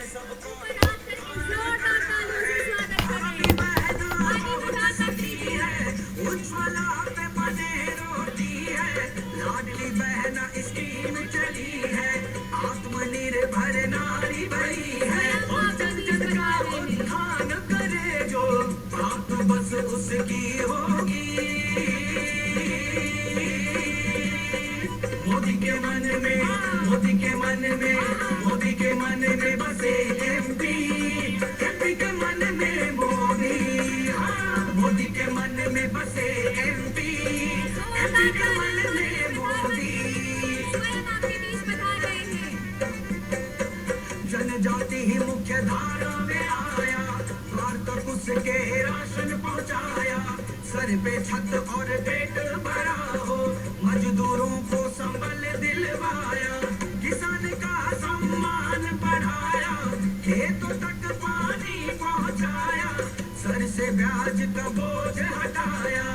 ऊपर हाथ करके जोरदार तालियों से स्वागत करें माननीय प्रधानमंत्री जी का। उज्ज्वला पे बने रोटी है, लाडली बहना स्कीम चली है, आत्मनिर्भर नारी बनी है। स्वयं और आपके जन बीच जन का पधार रहे हैं। उत्थान करे जो, बात बस उसकी होगी। मोदी के मन में, मोदी के मन में, मोदी के मन में बसे एमपी, एमपी के मन में मोदी। हाँ, मोदी के मन में बसे एमपी, एमपी के मन में मोदी। स्वयं आपके बीच पधार रहे हैं। जनजाति ही मुख्य धारा में आया, द्वार तक उसके राशन पहुंचाया, सर पे छत और पेट भरा हो, मजदूरों को संबल दिलवाया, किसान का सम्मान बढ़ाया, खेतों तक पानी पहुंचाया, सर से ब्याज का बोझ हटाया,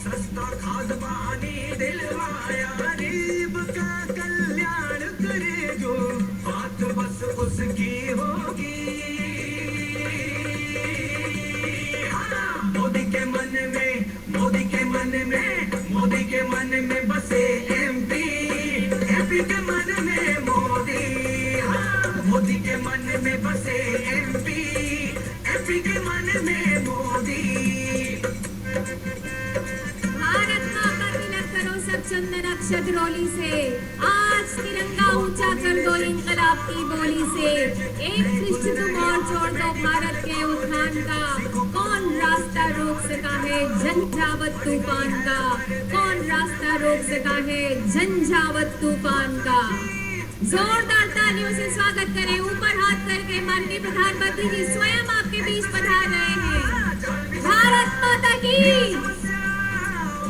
सस्ता खाद पानी दिलवाया, गरीब का कल्याण करे जो, बात बस उसकी होगी। हाँ, मोदी के मन में, मोदी के मन में, मोदी के मन में बसे एमपी, एमपी के मन में मोदी। हाँ, मोदी के मन में बसे एमपी, एमपी के मन में मोदी। भारत माँ का तिलक करो सब चंदन अक्षत रोली से, आज तिरंगा ऊंचा कर दो इंकलाब की बोली से, एक पृष्ठ तुम और जोड़ दो भारत के उत्थान का, कौन रास्ता रोक सका है झंझावत तूफान का, कौन रास्ता रोक सका है झंझावत तूफान का। जोरदार तालियों से स्वागत करें, ऊपर हाथ करके माननीय प्रधानमंत्री जी स्वयं आपके बीच पधार रहे हैं। भारत माता की,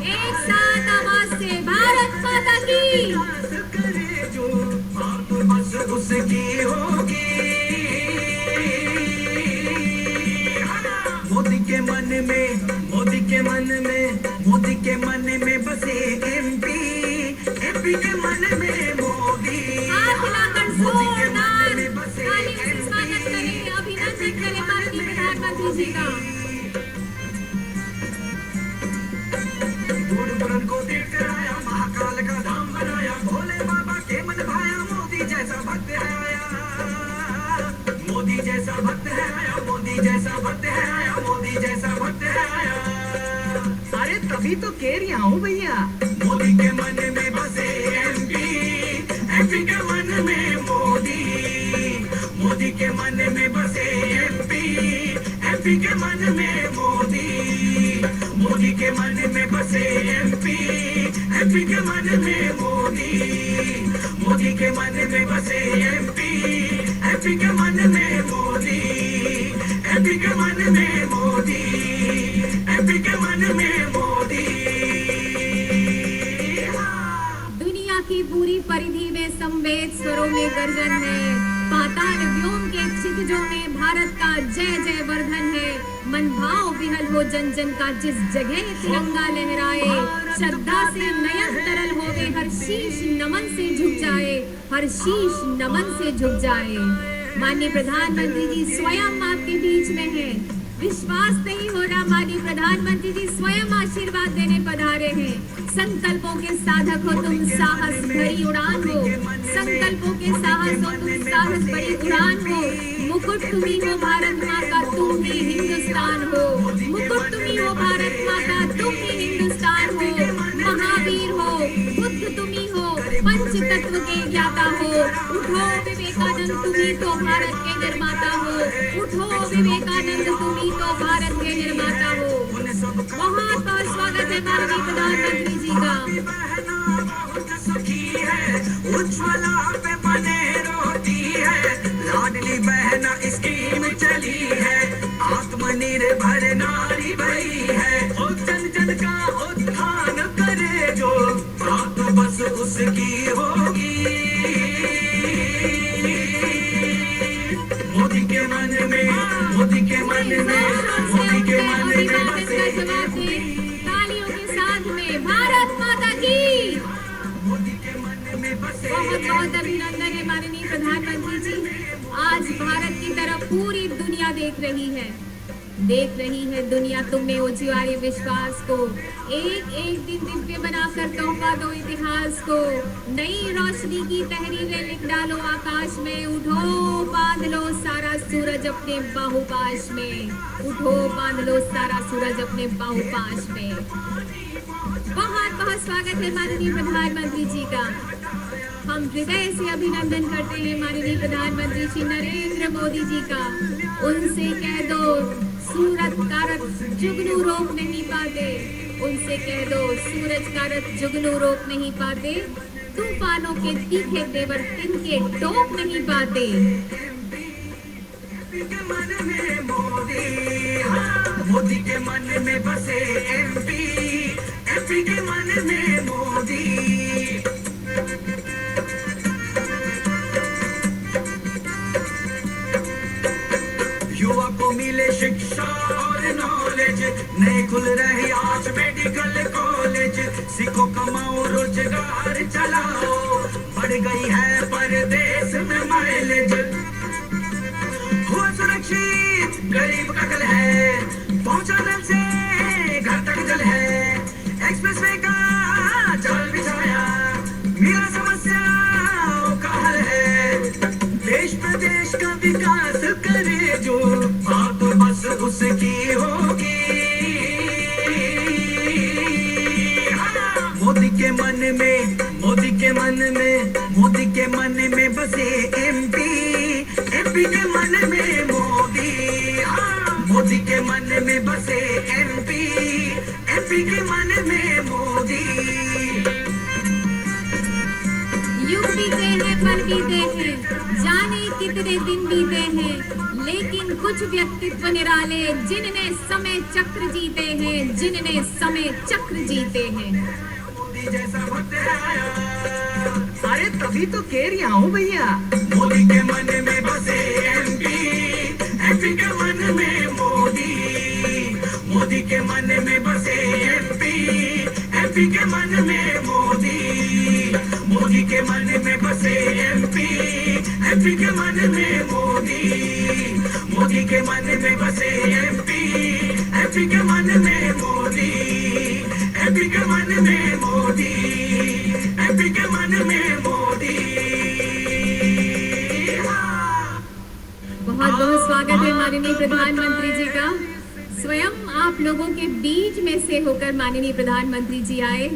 एक साथ आवाज से भारत माता की। करे जो, बात बस उसकी होगी। मोदी के मन में, मोदी के मन में, मोदी के मन में बसे एमपी, एमपी के मन में मोदी। हाथ हिलाकर मोदी के मन जोरदार में बसे तालियों से स्वागत करें, अभिनंदन करें माननीय प्रधानमंत्री जी का। दूर बुलंद को तीर कराया, महाकाल का धाम बनाया, भोले बाबा के मन भाया, मोदी जैसा भक्त है आया, मोदी जैसा भक्त है आया, मोदी जैसा भक्त है आया, मोदी जैसा भक्त है आया। अरे तभी तो कह रही हूँ भैया, मोदी के मन में बसे एमपी, एमपी के मन में मोदी, मोदी के मन में बसे एमपी, एमपी के मन में मोदी, मोदी के मन में बसे एमपी, एमपी के मन में मोदी, मोदी के मन में बसे एमपी, एमपी के मन में मोदी, एमपी के मन में मोदी, एमपी के मन में मोदी। दुनिया की पूरी परिधि में संवेद स्वरों में गर्जन है, पाताल व्योम के क्षितिजों में भारत का जय जय वर्धन है, मन भाव विहल हो जन जन का जिस जगह तिरंगा लहराए, श्रद्धा से नयन तरल होवे हर शीश नमन से झुक जाए, हर शीश नमन से झुक जाए। माननीय प्रधानमंत्री जी स्वयं आपके बीच में हैं, विश्वास नहीं हो रहा माननीय प्रधानमंत्री जी स्वयं आशीर्वाद देने पधारे हैं। संकल्पों के साधक हो तुम, साहस भरी उड़ान हो, संकल्पों के साहस हो तुम, साहस भरी उड़ान हो, मुकुट तुम्ही हो भारत माँ का, तुम ही हिंदुस्तान हो, मुकुट तुम्ही हो भारत माँ का, तुम ही हिंदुस्तान हो, महावीर हो, बुद्ध तुम्ही हो, पंच तत्व के ज्ञाता हो, उठो विवेकानंद तुम्ही तो भारत के निर्माता हो, उठो विवेकानंद तुम्ही तो भारत के निर्माता हो। बहुत बहुत स्वागत है माननीय प्रधानमंत्री जी का। उज्ज्वला पे बने रोटी है, लाडली बहना स्कीम चली है, आत्मनिर्भर नारी बनी है, ओ जन जन का उत्थान करे जो, बात बस उसकी होगी। मोदी के मन में, मोदी के मन में, मोदी के मन में बसे तालियों के साथ में भारत माता की। मोदी के मन में बसे बहुत बहुत अभिनंदन है माननीय प्रधानमंत्री जी, आज भारत की पूरी दुनिया देख रही है दुनिया तुम्हें उजियारे विश्वास को। एक एक दिन दिव्य बनाकर तोहफा दो इतिहास को। नई रोशनी की तहरीरें लिख डालो आकाश में। उठो बांध लो सारा सूरज अपने बाहुपाश में। उठो बांध लो सारा सूरज अपने बाहुपाश में। बहुत बहुत स्वागत है माननीय प्रधानमंत्री जी का। हम हृदय से अभिनंदन करते हैं माननीय प्रधानमंत्री श्री नरेंद्र मोदी जी का। उनसे कह दो सूरज का रथ जुगनू रोक नहीं पाते। उनसे कह दो सूरज का रथ जुगनू रोक नहीं पाते। तूफानों के तीखे तेवर तिनके टोक नहीं पाते। मोदी के मन में बसे एमपी के मन में मोदी। युवा को मिले शिक्षा और नॉलेज। नए खुल रहे आज मेडिकल कॉलेज। सीखो कमाओ रोजगार चलाओ। बढ़ गई है परदेश में माइलेज। हो सुरक्षित गरीब का कल है। पहुंचा नल से घर तक जल है। एक्सप्रेस वे का जाल बिछाया। मेरा समस्याओं का हल है। देश प्रदेश का विकास करे जो बात बस उसकी होगी। मोदी के मन में बसे एमपी के मन में मोदी। मोदी के मन में बसे एमपी के मन में मोदी। युग बीते हैं पल बीते हैं जाने कितने दिन बीते हैं। लेकिन कुछ व्यक्तित्व निराले जिनने समय चक्र जीते हैं। जिनने समय चक्र जीते हैं। मोदी जैसा वक्त आया। अरे तभी तो कह रही हूँ भैया। मोदी के मन में बसे एमपी के मन में मोदी। मोदी के मन में बसे एमपी के मन में मोदी। मोदी के मन में बसे एमपी के मन में मोदी। मोदी के मन में बसे एमपी के मन में मोदी। एमपी के मन में मोदी। एमपी के मन में मोदी। बहुत बहुत स्वागत है माननीय प्रधानमंत्री जी का। स्वयं आप लोगों के बीच में से होकर माननीय प्रधानमंत्री जी आए।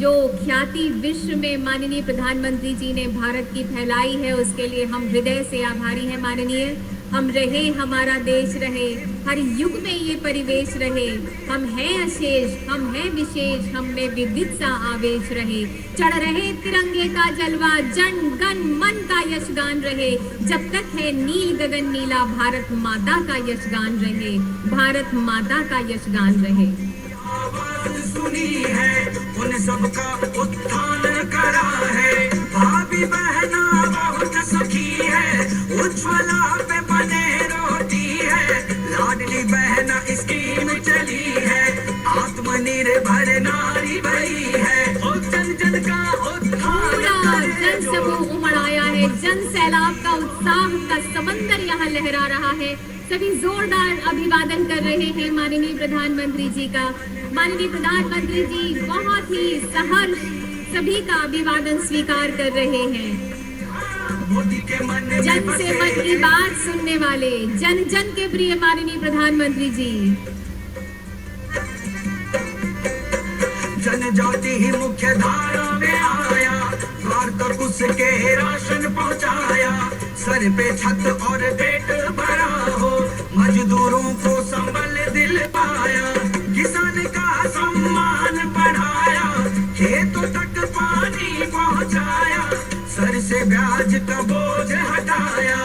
जो ख्याति विश्व में माननीय प्रधानमंत्री जी ने भारत की फैलाई है उसके लिए हम हृदय से आभारी हैं माननीय। हम रहे हमारा देश रहे। हर युग में ये परिवेश रहे। हम हैं अशेष हम हैं विशेष हम में विविध सा आवेश रहे। चढ़ रहे तिरंगे का जलवा जन गण मन का यशगान रहे। जब तक है नील गगन नीला भारत माता का यशगान रहे। भारत माता का यशगान रहे। आवाज सुनी है उन सबका उत्थान करा है। भाभी बहना बहुत सुखी है। उज्ज्वला पे बने रोटी है। लाडली बहना स्कीम चली है। आत्मनिर्भर नारी बनी है। ओ जन जन का उत्थान पूरा जन समूह उमड़ आया है। जन सैलाब का उत्साह का समंदर यहाँ लहरा रहा है। सभी जोरदार अभिवादन कर रहे हैं माननीय प्रधानमंत्री जी का। माननीय प्रधानमंत्री जी बहुत ही सहर्ष सभी का अभिवादन स्वीकार कर रहे हैं। जन से मन की बात सुनने वाले जन जन के प्रिय माननीय प्रधानमंत्री जी। जनजाति ही मुख्य धारा में आया। द्वार तक उसके राशन पहुंचाया। सर पे छत और पेट भरा हो। मजदूरों को संबल दिल पाया। किसान का सम्मान बढ़ाया। खेतों तक पानी पहुंचाया। सर से ब्याज का बोझ हटाया।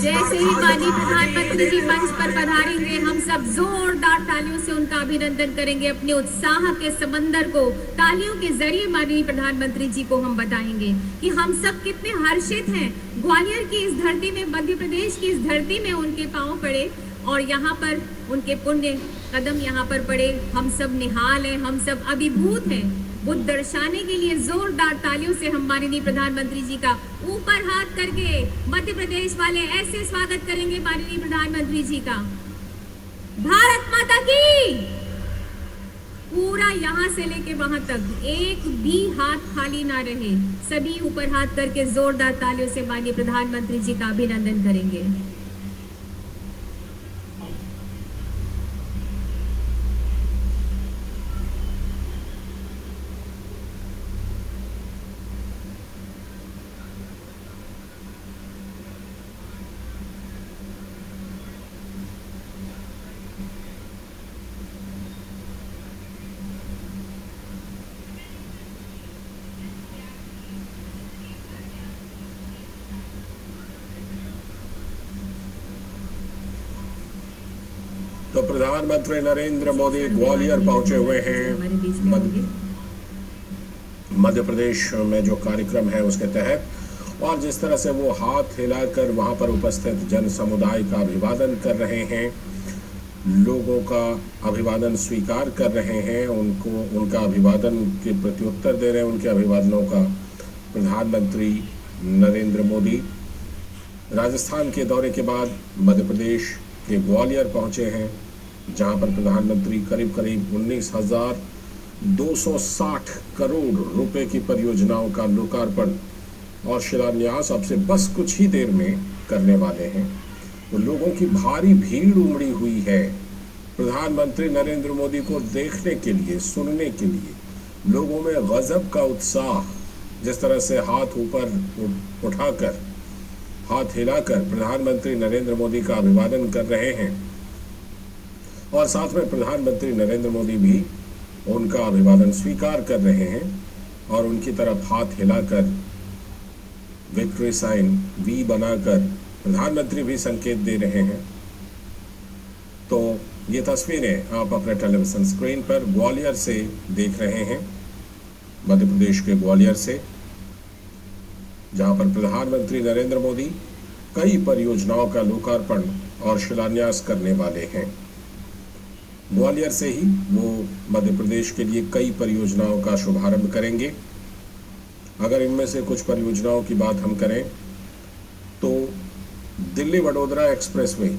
जैसे ही माननीय प्रधानमंत्री जी मंच पर पधारेंगे हम सब जोरदार तालियों से उनका अभिनंदन करेंगे। अपने उत्साह के समंदर को तालियों के जरिए माननीय प्रधानमंत्री जी को हम बताएंगे कि हम सब कितने हर्षित हैं। ग्वालियर की इस धरती में मध्य प्रदेश की इस धरती में उनके पांव पड़े और यहाँ पर उनके पुण्य कदम यहाँ पर पड़े। हम सब निहाल हैं। हम सब अभिभूत हैं वो दर्शाने के लिए जोरदार तालियों से हम माननीय प्रधानमंत्री जी का ऊपर हाथ करके मध्य प्रदेश वाले ऐसे स्वागत करेंगे माननीय प्रधानमंत्री जी का। भारत माता की। पूरा यहाँ से लेके वहां तक एक भी हाथ खाली ना रहे, सभी ऊपर हाथ करके जोरदार तालियों से माननीय प्रधानमंत्री जी का अभिनंदन करेंगे। तो प्रधानमंत्री नरेंद्र मोदी ग्वालियर पहुंचे हुए हैं। मध्य प्रदेश में जो कार्यक्रम है उसके तहत, और जिस तरह से वो हाथ हिलाकर वहां पर उपस्थित जन समुदाय का अभिवादन कर रहे हैं, लोगों का अभिवादन स्वीकार कर रहे हैं, उनका अभिवादन के प्रत्युत्तर दे रहे हैं, उनके अभिवादनों का प्रधानमंत्री नरेंद्र मोदी राजस्थान के दौरे के बाद मध्य प्रदेश के ग्वालियर पहुंचे हैं, जहां पर प्रधानमंत्री करीब 19,260 करोड़ रुपए की परियोजनाओं का लोकार्पण और शिलान्यास अब से बस कुछ ही देर में करने वाले हैं। तो लोगों की भारी भीड़ उमड़ी हुई है प्रधानमंत्री नरेंद्र मोदी को देखने के लिए, सुनने के लिए। लोगों में गजब का उत्साह, जिस तरह से हाथ ऊपर उठाकर, हाथ हिलाकर प्रधानमंत्री नरेंद्र मोदी का अभिवादन कर रहे हैं, और साथ में प्रधानमंत्री नरेंद्र मोदी भी उनका अभिवादन स्वीकार कर रहे हैं और उनकी तरफ हाथ हिलाकर विक्ट्री साइन वी बनाकर प्रधानमंत्री भी संकेत दे रहे हैं। तो ये तस्वीरें आप अपने टेलीविजन स्क्रीन पर ग्वालियर से देख रहे हैं, मध्य प्रदेश के ग्वालियर से, जहां पर प्रधानमंत्री नरेंद्र मोदी कई परियोजनाओं का लोकार्पण और शिलान्यास करने वाले हैं। ग्वालियर से ही वो मध्य प्रदेश के लिए कई परियोजनाओं का शुभारंभ करेंगे। अगर इनमें से कुछ परियोजनाओं की बात हम करें तो दिल्ली वडोदरा एक्सप्रेसवे,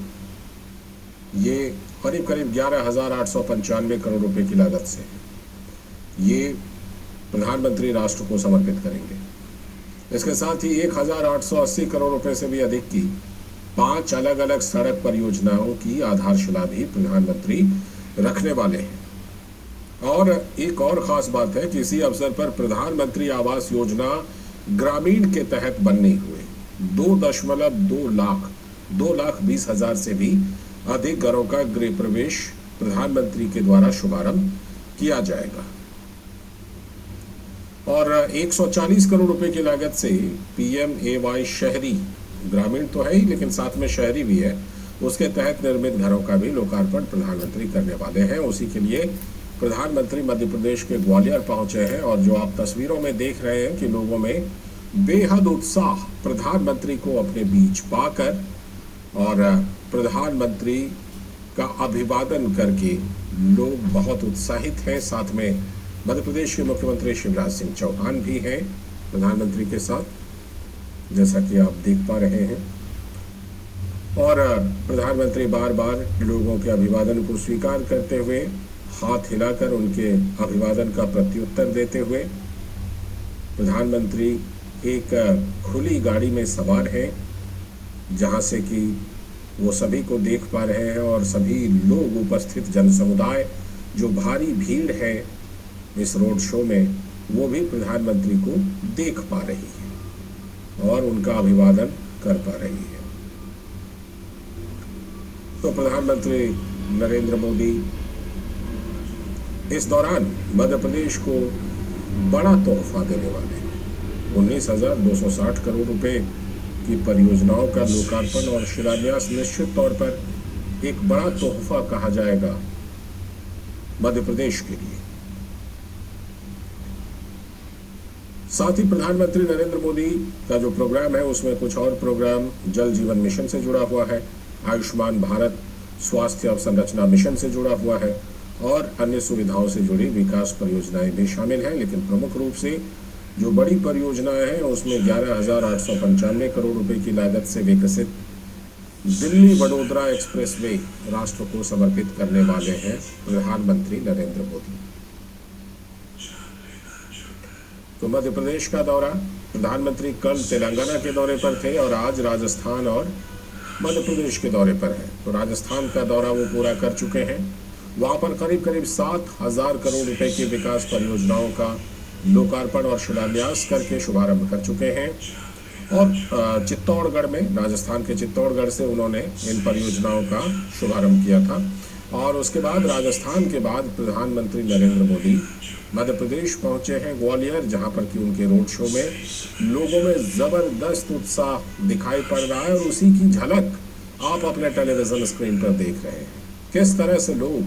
ये करीब 11,895 करोड़ रुपए की लागत से ये प्रधानमंत्री राष्ट्र को समर्पित करेंगे। इसके साथ ही 1,880 करोड़ रुपए से भी अधिक की 5 अलग अलग सड़क परियोजनाओं की आधारशिला भी प्रधानमंत्री रखने वाले हैं। और एक और खास बात है कि इसी अवसर पर प्रधानमंत्री आवास योजना ग्रामीण के तहत बनने हुए 2,20,000 से भी अधिक घरों का गृह प्रवेश प्रधानमंत्री के द्वारा शुभारंभ किया जाएगा। और 140 करोड़ रुपए की लागत से PMAY शहरी, ग्रामीण तो है ही लेकिन साथ में शहरी भी है, उसके तहत निर्मित घरों का भी लोकार्पण प्रधानमंत्री करने वाले हैं। उसी के लिए प्रधानमंत्री मध्य प्रदेश के ग्वालियर पहुंचे हैं, और जो आप तस्वीरों में देख रहे हैं कि लोगों में बेहद उत्साह प्रधानमंत्री को अपने बीच पाकर और प्रधानमंत्री का अभिवादन करके लोग बहुत उत्साहित हैं। साथ में मध्य प्रदेश के मुख्यमंत्री शिवराज सिंह चौहान भी हैं प्रधानमंत्री के साथ, जैसा कि आप देख पा रहे हैं। और प्रधानमंत्री बार बार लोगों के अभिवादन को स्वीकार करते हुए, हाथ हिलाकर उनके अभिवादन का प्रत्युत्तर देते हुए, प्रधानमंत्री एक खुली गाड़ी में सवार हैं, जहां से कि वो सभी को देख पा रहे हैं, और सभी लोग, उपस्थित जन समुदाय, जो भारी भीड़ है इस रोड शो में, वो भी प्रधानमंत्री को देख पा रही है और उनका अभिवादन कर पा रही है। तो प्रधानमंत्री नरेंद्र मोदी इस दौरान मध्य प्रदेश को बड़ा तोहफा देने वाले हैं। 19,260 करोड़ रुपए की परियोजनाओं का लोकार्पण और शिलान्यास निश्चित तौर पर एक बड़ा तोहफा कहा जाएगा मध्य प्रदेश के लिए। साथ ही प्रधानमंत्री नरेंद्र मोदी का जो प्रोग्राम है उसमें कुछ और प्रोग्राम जल जीवन मिशन से जुड़ा हुआ है, आयुष्मान भारत स्वास्थ्य अवसंरचना मिशन से जुड़ा हुआ है, और अन्य सुविधाओं से जुड़ी विकास परियोजनाएं भी शामिल हैं। लेकिन प्रमुख रूप से जो बड़ी परियोजनाएं हैं उसमें 11,895 करोड़ रुपए की लागत से विकसित दिल्ली वडोदरा एक्सप्रेसवे राष्ट्र को समर्पित करने वाले हैं प्रधानमंत्री नरेंद्र मोदी। तो मध्य प्रदेश का दौरा, प्रधानमंत्री कल तेलंगाना के दौरे पर थे और आज राजस्थान और मध्य प्रदेश के दौरे पर है। तो राजस्थान का दौरा वो पूरा कर चुके हैं। वहां पर करीब करीब 7,000 करोड़ रुपए की विकास परियोजनाओं का लोकार्पण और शिलान्यास करके शुभारंभ कर चुके हैं। और चित्तौड़गढ़ में, राजस्थान के चित्तौड़गढ़ से उन्होंने इन परियोजनाओं का शुभारंभ किया था। और उसके बाद राजस्थान के बाद प्रधानमंत्री नरेंद्र मोदी मध्य प्रदेश पहुंचे हैं, ग्वालियर, जहां पर कि उनके रोड शो में लोगों में जबरदस्त उत्साह दिखाई पड़ रहा है। और उसी की झलक आप अपने टेलीविजन स्क्रीन पर देख रहे हैं। किस तरह से लोग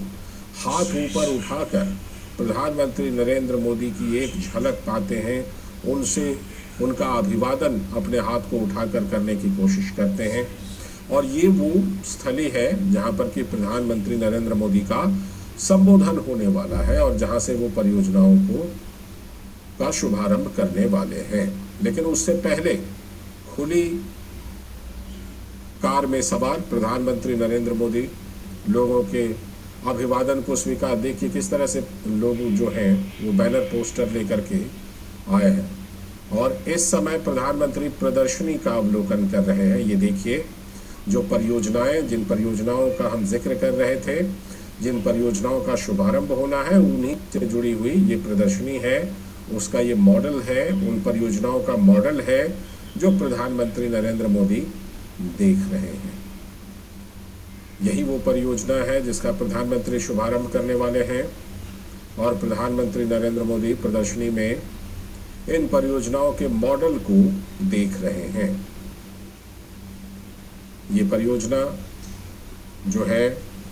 हाथ ऊपर उठाकर प्रधानमंत्री नरेंद्र मोदी की एक झलक पाते हैं, उनसे उनका अभिवादन अपने हाथ को उठाकर करने की कोशिश करते हैं। और ये वो स्थली है जहां पर कि प्रधानमंत्री नरेंद्र मोदी का संबोधन होने वाला है और जहां से वो परियोजनाओं का शुभारंभ करने वाले हैं। लेकिन उससे पहले खुली कार में सवार प्रधानमंत्री नरेंद्र मोदी लोगों के अभिवादन को स्वीकार, देखिए किस तरह से लोग जो हैं वो बैनर पोस्टर लेकर के आए हैं। और इस समय प्रधानमंत्री प्रदर्शनी का अवलोकन कर रहे हैं। ये देखिए जो परियोजनाएं, जिन परियोजनाओं का हम जिक्र कर रहे थे, जिन परियोजनाओं का शुभारंभ होना है, उन्हीं से जुड़ी हुई ये प्रदर्शनी है। उसका ये मॉडल है, उन परियोजनाओं का मॉडल है जो प्रधानमंत्री नरेंद्र मोदी देख रहे हैं। यही वो परियोजना है जिसका प्रधानमंत्री शुभारंभ करने वाले हैं। और प्रधानमंत्री नरेंद्र मोदी प्रदर्शनी में इन परियोजनाओं के मॉडल को देख रहे हैं। ये परियोजना जो है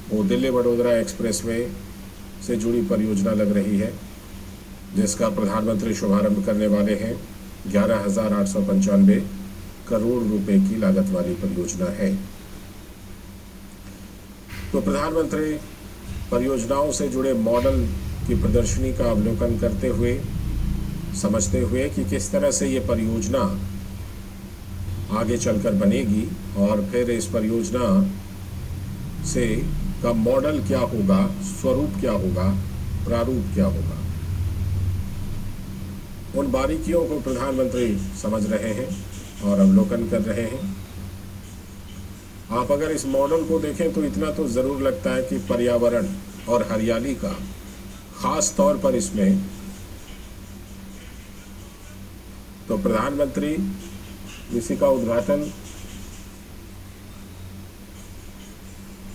वो दिल्ली वडोदरा एक्सप्रेसवे से जुड़ी परियोजना लग रही है, जिसका प्रधानमंत्री शुभारंभ करने वाले हैं। 11,895 करोड़ रुपए की लागत वाली परियोजना है। तो प्रधानमंत्री परियोजनाओं से जुड़े मॉडल की प्रदर्शनी का अवलोकन करते हुए, समझते हुए कि किस तरह से ये परियोजना आगे चलकर बनेगी और फिर इस परियोजना से का मॉडल क्या होगा, स्वरूप क्या होगा, प्रारूप क्या होगा, उन बारीकियों को प्रधानमंत्री समझ रहे हैं और अवलोकन कर रहे हैं। आप अगर इस मॉडल को देखें तो इतना तो जरूर लगता है कि पर्यावरण और हरियाली का खास तौर पर इसमें तो प्रधानमंत्री इसी का उद्घाटन,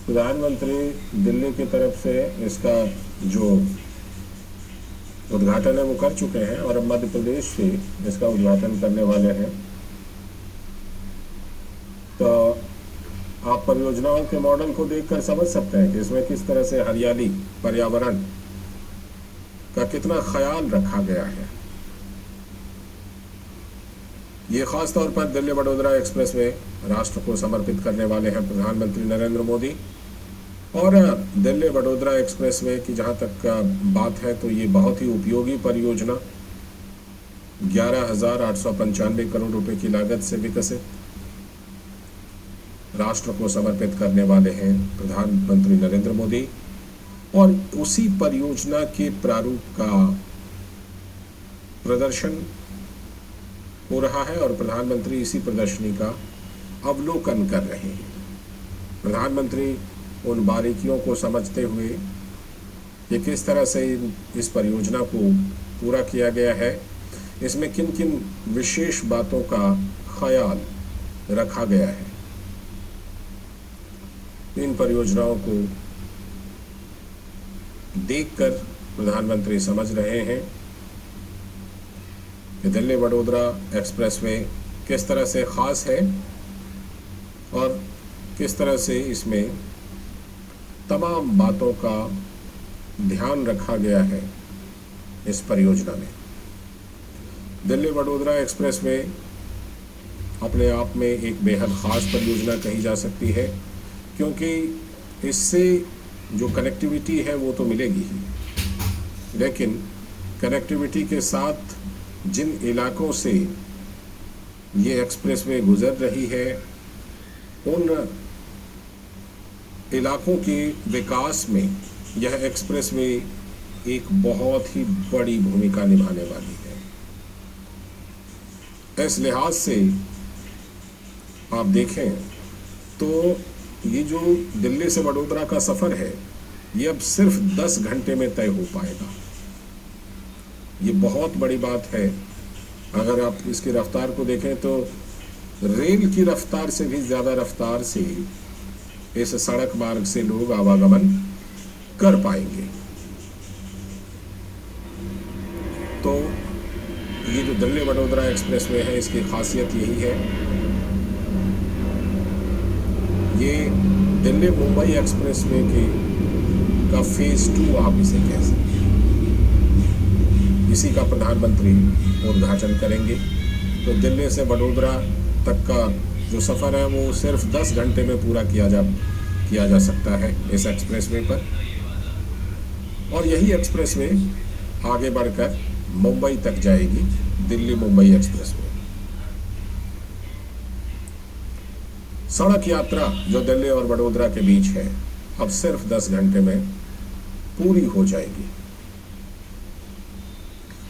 प्रधानमंत्री दिल्ली की तरफ से इसका जो उद्घाटन है वो कर चुके हैं और अब मध्य प्रदेश से इसका उद्घाटन करने वाले हैं। तो आप परियोजनाओं के मॉडल को देखकर समझ सकते हैं कि इसमें किस तरह से हरियाली, पर्यावरण का कितना ख्याल रखा गया है। ये खास तौर पर दिल्ली वडोदरा एक्सप्रेसवे राष्ट्र को समर्पित करने वाले हैं प्रधानमंत्री नरेंद्र मोदी। और दिल्ली वडोदरा एक्सप्रेसवे की जहां तक बात है तो ये बहुत ही उपयोगी परियोजना 11,895 करोड़ रुपए की लागत से विकसित राष्ट्र को समर्पित करने वाले हैं प्रधानमंत्री नरेंद्र मोदी। और उसी परियोजना के प्रारूप का प्रदर्शन हो रहा है और प्रधानमंत्री इसी प्रदर्शनी का अवलोकन कर रहे हैं। प्रधानमंत्री उन बारीकियों को समझते हुए कि किस तरह से इस परियोजना को पूरा किया गया है, इसमें किन किन विशेष बातों का ख्याल रखा गया है, इन परियोजनाओं को देखकर प्रधानमंत्री समझ रहे हैं कि दिल्ली वडोदरा एक्सप्रेसवे किस तरह से ख़ास है और किस तरह से इसमें तमाम बातों का ध्यान रखा गया है। इस परियोजना में दिल्ली वडोदरा एक्सप्रेसवे अपने आप में एक बेहद ख़ास परियोजना कही जा सकती है, क्योंकि इससे जो कनेक्टिविटी है वो तो मिलेगी ही, लेकिन कनेक्टिविटी के साथ जिन इलाकों से ये एक्सप्रेसवे गुजर रही है उन इलाकों के विकास में यह एक्सप्रेसवे एक बहुत ही बड़ी भूमिका निभाने वाली है। इस लिहाज से आप देखें तो ये जो दिल्ली से वडोदरा का सफ़र है ये अब सिर्फ 10 घंटे में तय हो पाएगा। ये बहुत बड़ी बात है। अगर आप इसकी रफ्तार को देखें तो रेल की रफ्तार से भी ज़्यादा रफ्तार से इस सड़क मार्ग से लोग आवागमन कर पाएंगे। तो ये जो दिल्ली वडोदरा एक्सप्रेसवे है इसकी खासियत यही है, ये दिल्ली मुंबई एक्सप्रेसवे का फेज 2 आप इसे कह सकते हैं। इसी का प्रधानमंत्री उद्घाटन करेंगे। तो दिल्ली से वडोदरा तक का जो सफ़र है वो सिर्फ 10 घंटे में पूरा किया जा सकता है इस एक्सप्रेसवे पर। और यही एक्सप्रेसवे आगे बढ़कर मुंबई तक जाएगी, दिल्ली मुंबई एक्सप्रेसवे। सड़क यात्रा जो दिल्ली और वडोदरा के बीच है अब सिर्फ 10 घंटे में पूरी हो जाएगी।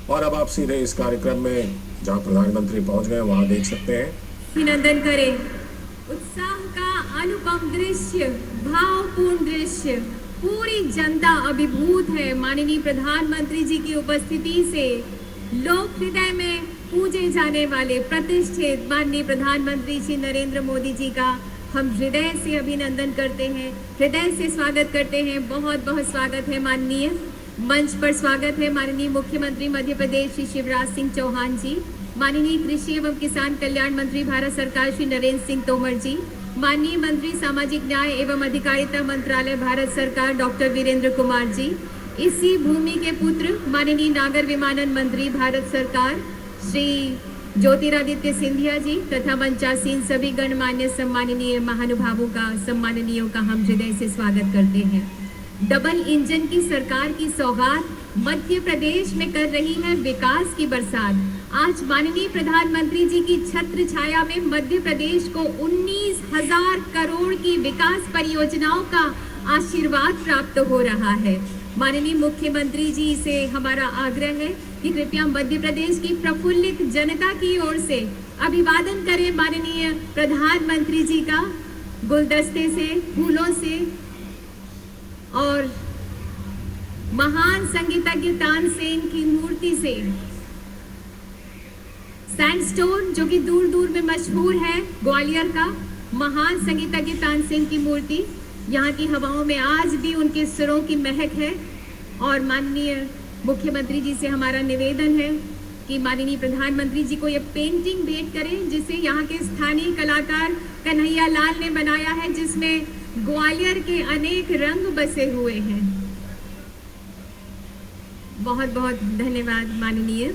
और अब आप सीधे इस कार्यक्रम में जहां प्रधानमंत्री पहुंच गए वहां देख सकते हैं। अभिनंदन करें। उत्साह का अनुपम दृश्य, भावपूर्ण दृश्य, पूरी जनता अभिभूत है माननीय प्रधानमंत्री जी की उपस्थिति से। लोक हृदय में पूजे जाने वाले प्रतिष्ठित माननीय प्रधानमंत्री श्री नरेंद्र मोदी जी का हम हृदय से अभिनंदन करते हैं, हृदय से स्वागत करते हैं। बहुत बहुत स्वागत है माननीय। मंच पर स्वागत है माननीय मुख्यमंत्री मध्य प्रदेश श्री शिवराज सिंह चौहान जी, माननीय कृषि एवं किसान कल्याण मंत्री भारत सरकार श्री नरेंद्र सिंह तोमर जी, माननीय मंत्री सामाजिक न्याय एवं अधिकारिता मंत्रालय भारत सरकार डॉक्टर वीरेंद्र कुमार जी, इसी भूमि के पुत्र माननीय नागर विमानन मंत्री भारत सरकार श्री ज्योतिरादित्य सिंधिया जी तथा मंचासीन सभी गणमान्य सम्माननीय महानुभावों का, सम्माननीयों का हम हृदय से स्वागत करते हैं। डबल इंजन की सरकार की सौगात मध्य प्रदेश में कर रही है विकास की बरसात। आज माननीय प्रधानमंत्री जी की छत्र छाया में मध्य प्रदेश को 19,000 करोड़ की विकास परियोजनाओं का आशीर्वाद प्राप्त हो रहा है। माननीय मुख्यमंत्री जी से हमारा आग्रह है कि कृपया मध्य प्रदेश की प्रफुल्लित जनता की ओर से अभिवादन करें माननीय प्रधानमंत्री जी का, गुलदस्ते से, फूलों से और महान संगीतज्ञ तानसेन की मूर्ति से। सैंडस्टोन जो कि दूर दूर में मशहूर है, ग्वालियर का महान संगीतज्ञ तानसेन की मूर्ति, यहाँ की हवाओं में आज भी उनके सुरों की महक है। और माननीय मुख्यमंत्री जी से हमारा निवेदन है कि माननीय प्रधानमंत्री जी को ये पेंटिंग भेंट करें जिसे यहाँ के स्थानीय कलाकार कन्हैया लाल ने बनाया है, जिसमें ग्वालियर के अनेक रंग बसे हुए हैं। बहुत बहुत धन्यवाद माननीय।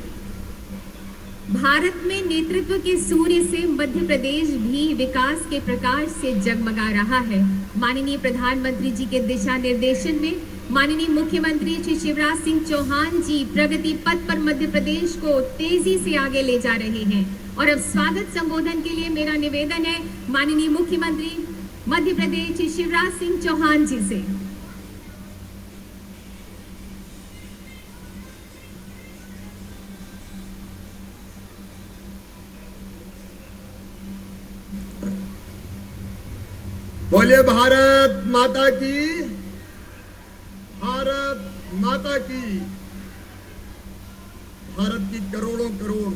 भारत में नेतृत्व के सूर्य से मध्य प्रदेश भी विकास के प्रकाश से जगमगा रहा है। माननीय प्रधानमंत्री जी के दिशा निर्देशन में माननीय मुख्यमंत्री श्री शिवराज सिंह चौहान जी प्रगति पथ पर मध्य प्रदेश को तेजी से आगे ले जा रहे हैं। और अब स्वागत संबोधन के लिए मेरा निवेदन है माननीय मुख्यमंत्री मध्य प्रदेश श्री शिवराज सिंह चौहान जी से। बोलिए भारत माता की, भारत माता की। भारत की करोड़ों करोड़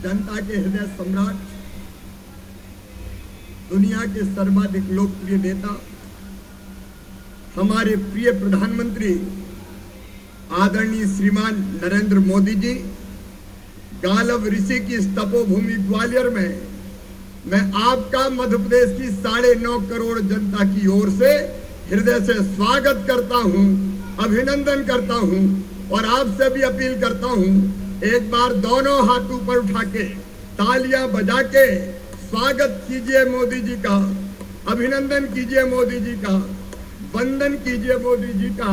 जनता के हृदय सम्राट, दुनिया के सर्वाधिक लोकप्रिय नेता, हमारे प्रिय प्रधानमंत्री आदरणीय श्रीमान नरेंद्र मोदी जी, गालव ऋषि की इस तपोभूमि ग्वालियर में मैं आपका मध्य प्रदेश की 9.5 करोड़ जनता की ओर से हृदय से स्वागत करता हूं, अभिनंदन करता हूं और आपसे भी अपील करता हूं, एक बार दोनों हाथ ऊपर उठा के तालियां बजा के स्वागत कीजिए मोदी जी का, अभिनंदन कीजिए मोदी जी का। वंदन कीजिए मोदी जी का।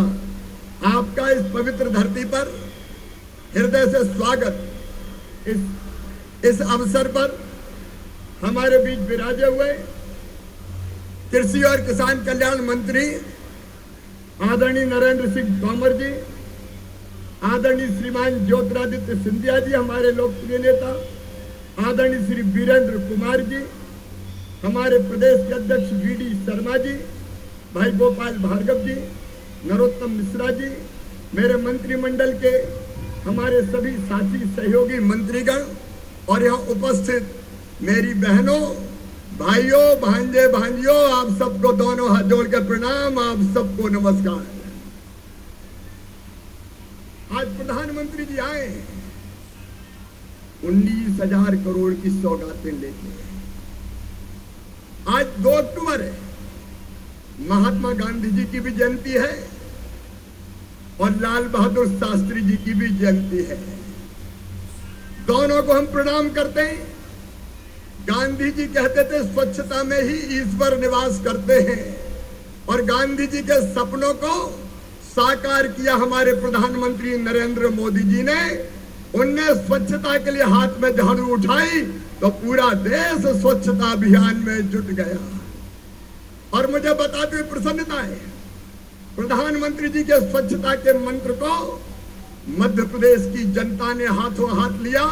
आपका इस पवित्र धरती पर हृदय से स्वागत। इस अवसर पर हमारे बीच विराजे हुए कृषि और किसान कल्याण मंत्री आदरणीय नरेंद्र सिंह तोमर जी, आदरणीय श्रीमान ज्योतिरादित्य सिंधिया जी, हमारे लोकप्रिय नेता, आदरणीय श्री वीरेंद्र कुमार जी, हमारे प्रदेश के अध्यक्ष वीडी शर्मा जी, भाई गोपाल भार्गव जी, नरोत्तम मिश्रा जी, मेरे मंत्रिमंडल के हमारे सभी साथी सहयोगी मंत्रीगण और यहाँ उपस्थित मेरी बहनों, भाइयों, भांजे, भांजियों, आप सबको दोनों हाथ जोड़ के प्रणाम, आप सबको नमस्कार। आज प्रधानमंत्री जी आए 19,000 करोड़ की सौगातें लेके। आज 2 अक्टूबर है, महात्मा गांधी जी की भी जयंती है और लाल बहादुर शास्त्री जी की भी जयंती है। दोनों को हम प्रणाम करते हैं। गांधी जी कहते थे स्वच्छता में ही ईश्वर निवास करते हैं और गांधी जी के सपनों को साकार किया हमारे प्रधानमंत्री नरेंद्र मोदी जी ने। उनने स्वच्छता के लिए हाथ में झाड़ू उठाई तो पूरा देश स्वच्छता अभियान में जुट गया। और मुझे बताते हुए प्रसन्नता है, प्रधानमंत्री जी के स्वच्छता के मंत्र को मध्य प्रदेश की जनता ने हाथों हाथ लिया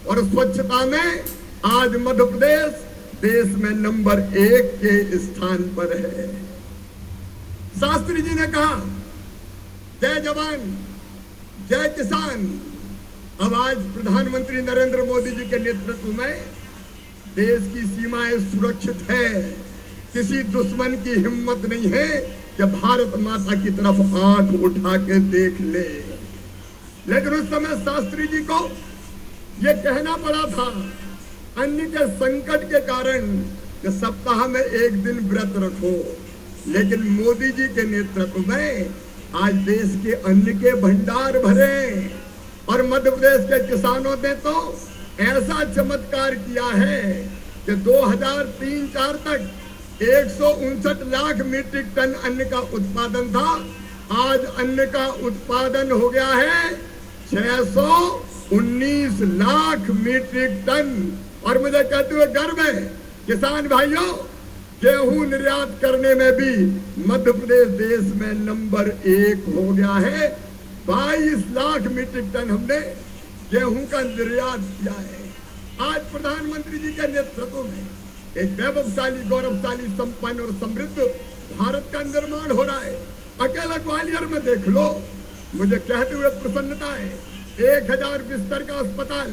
और स्वच्छता में आज मध्य प्रदेश देश में नंबर 1 के स्थान पर है। शास्त्री जी ने कहा जय जवान जय किसान। अब आज प्रधानमंत्री नरेंद्र मोदी जी के नेतृत्व में देश की सीमाएं सुरक्षित है। किसी दुश्मन की हिम्मत नहीं है कि भारत माता की तरफ आंख उठा के देख ले। लेकिन उस समय शास्त्री जी को यह कहना पड़ा था अन्य के संकट के कारण कि सप्ताह में 1 दिन व्रत रखो। लेकिन मोदी जी के नेतृत्व में आज देश के अन्न के भंडार भरे और मध्य प्रदेश के किसानों ने तो ऐसा चमत्कार किया है कि 2003-4 तक 159 लाख मीट्रिक टन अन्न का उत्पादन था। आज अन्न का उत्पादन हो गया है 619 लाख मीट्रिक टन। और मुझे कहते हुए गर्व है किसान भाइयों, गेहूं निर्यात करने में भी मध्य प्रदेश देश में नंबर 1 हो गया है। 22 लाख मीट्रिक टन हमने गेहूं का निर्यात किया है। आज प्रधानमंत्री जी के नेतृत्व में एक वैभवशाली, गौरवशाली, संपन्न और समृद्ध भारत का निर्माण हो रहा है। अकेला ग्वालियर में देख लो, मुझे कहते हुए प्रसन्नता है। 1000 बिस्तर का अस्पताल,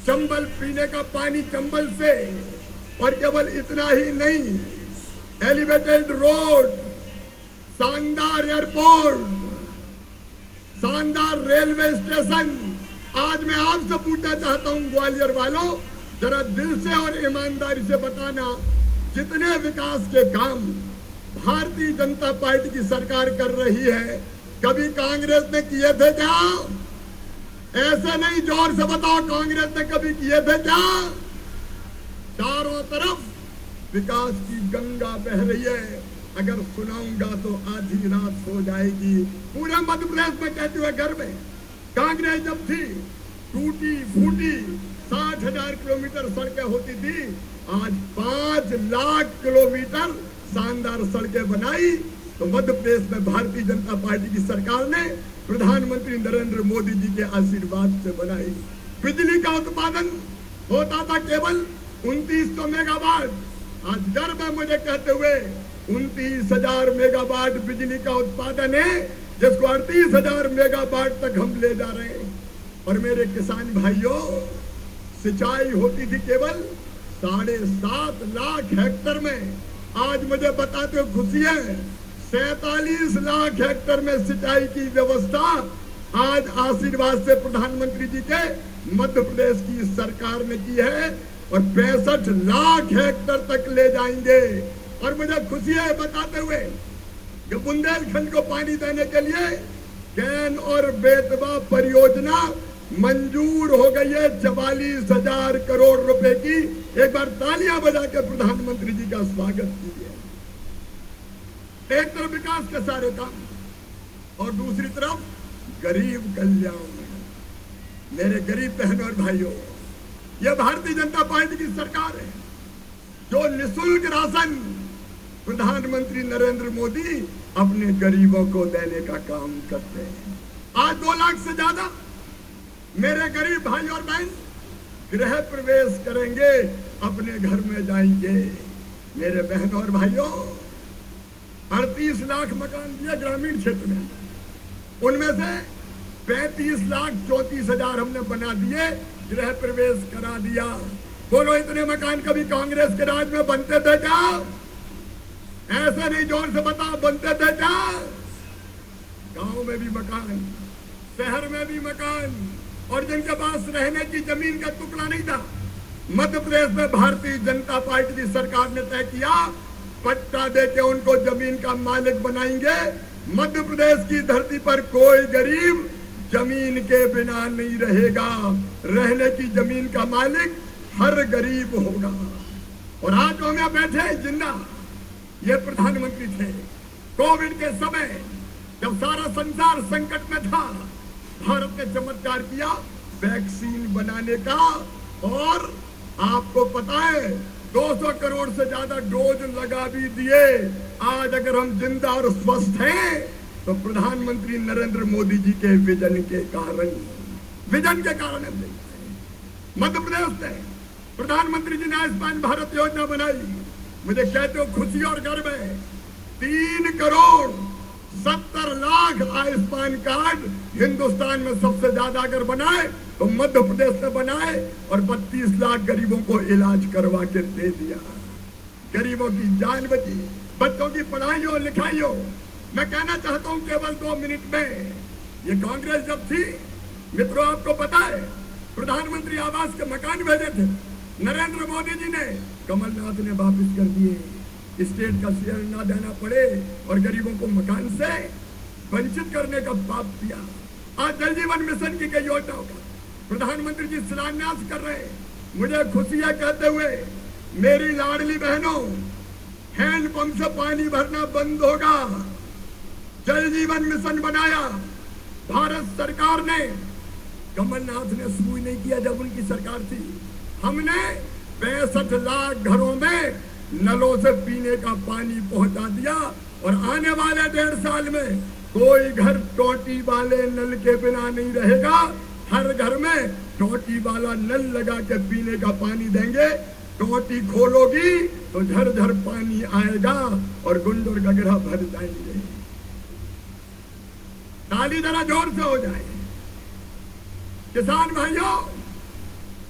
चंबल पीने का पानी चंबल से, और केवल इतना ही नहीं, एलिवेटेड रोड, शानदार एयरपोर्ट, शानदार रेलवे स्टेशन। आज मैं आपसे पूछना चाहता हूं ग्वालियर वालों, जरा दिल से और ईमानदारी से बताना, जितने विकास के काम भारतीय जनता पार्टी की सरकार कर रही है, कभी कांग्रेस ने किए थे क्या? ऐसे नहीं, जोर से बताओ, कांग्रेस ने कभी किए थे क्या? चारों तरफ विकास की गंगा बह रही है। अगर सुनाऊंगा तो आधी रात हो जाएगी। पूरे मध्य प्रदेश में कहते हुए गर्व है, कांग्रेस जब थी टूटी फूटी 60,000 किलोमीटर सड़कें होती थी, आज 5 लाख किलोमीटर शानदार सड़कें बनाई। तो मध्य प्रदेश में भारतीय जनता पार्टी की सरकार ने प्रधानमंत्री नरेंद्र मोदी जी के आशीर्वाद से बनाई। बिजली का उत्पादन होता था केवल 2900 मेगावाट, आज गर्व है मुझे कहते हुए 29,000 मेगावाट बिजली का उत्पादन है, जिसको 38,000 मेगावाट तक हम ले जा रहे हैं। और मेरे किसान भाइयों, सिंचाई होती थी केवल 7.5 लाख हेक्टेयर में, आज मुझे बताते हुए खुशी है 47 लाख हेक्टेयर में सिंचाई की व्यवस्था आज आशीर्वाद से प्रधानमंत्री जी के मध्य प्रदेश की सरकार ने की है और 65 लाख हेक्टेयर तक ले जाएंगे। और मुझे खुशी है बताते हुए कि बुंदेलखंड को पानी देने के लिए कैन और बेतवा परियोजना मंजूर हो गई है 44,000 करोड़ रुपए की। एक बार तालियां बजा के प्रधानमंत्री जी का स्वागत कीजिए। एक तरफ विकास के सारे काम और दूसरी तरफ गरीब कल्याण। मेरे गरीब बहनों और भाइयों, यह भारतीय जनता पार्टी की सरकार है जो निःशुल्क राशन प्रधानमंत्री नरेंद्र मोदी अपने गरीबों को देने का काम करते हैं। आज 2 लाख से ज्यादा मेरे गरीब भाई और बहन गृह प्रवेश करेंगे, अपने घर में जाएंगे। मेरे बहनों और भाइयों, 38 लाख मकान दिए ग्रामीण क्षेत्र में, उनमें से 35,34,000 हमने बना दिए, गृह प्रवेश करा दिया। बोलो, इतने मकान कभी कांग्रेस के राज में बनते थे क्या? ऐसे नहीं, जोर से बताओ, बनते थे क्या? गांव में भी मकान, शहर में भी मकान, और जिनके पास रहने की जमीन का टुकड़ा नहीं था, मध्य प्रदेश में भारतीय जनता पार्टी की सरकार ने तय किया, पट्टा देके उनको जमीन का मालिक बनाएंगे। मध्य प्रदेश की धरती पर कोई गरीब जमीन के बिना नहीं रहेगा, रहने की जमीन का मालिक हर गरीब होगा। और आज जो हम यहाँ बैठे हैं जिंदा, ये प्रधानमंत्री थे कोविड के समय, जब सारा संसार संकट में था। भारत ने चमत्कार किया वैक्सीन बनाने का, और आपको पता है 200 करोड़ से ज्यादा डोज लगा भी दिए। आज अगर हम जिंदा और स्वस्थ हैं तो प्रधानमंत्री नरेंद्र मोदी जी के विजन के कारण हम हैं। मध्य प्रदेश में प्रधानमंत्री जी ने आयुष्मान भारत योजना बनाई। मुझे कहते हो खुशी और गर्व है, 3,70,00,000 आयुष्मान कार्ड हिंदुस्तान में सबसे ज्यादा अगर बनाए तो मध्य प्रदेश में बनाए, और 32 लाख गरीबों को इलाज करवा के दे दिया। गरीबों की जान बची, बच्चों की पढ़ाई हो, लिखाई हो। मैं कहना चाहता हूं केवल 2 मिनट में, ये कांग्रेस जब थी, मित्रों आपको पता है, प्रधानमंत्री आवास के मकान भेजे थे, नरेंद्र मोदी जी ने, कमलनाथ ने वापस कर दिए। स्टेट का शेयर ना देना पड़े और गरीबों को मकान से वंचित करने का पाप किया। आज जल जीवन मिशन की कई योजनाओं का प्रधानमंत्री जी शिलान्यास कर रहे हैं। मुझे खुशी है कहते हुए, मेरी लाडली बहनों, हैंडपंप से पानी भरना बंद होगा। जल जीवन मिशन बनाया भारत सरकार ने, कमलनाथ ने शुरू नहीं किया जब उनकी सरकार थी। हमने 65 लाख घरों में नलों से पीने का पानी पहुंचा दिया, और आने वाले 1.5 साल में कोई घर टोटी वाले नल के बिना नहीं रहेगा। हर घर में टोटी वाला नल लगा के पीने का पानी देंगे। टोटी खोलोगी तो झरझर पानी आएगा और गुंड और गगरा भर जाएंगे। ताली जरा जोर से हो जाए। किसान भाइयों,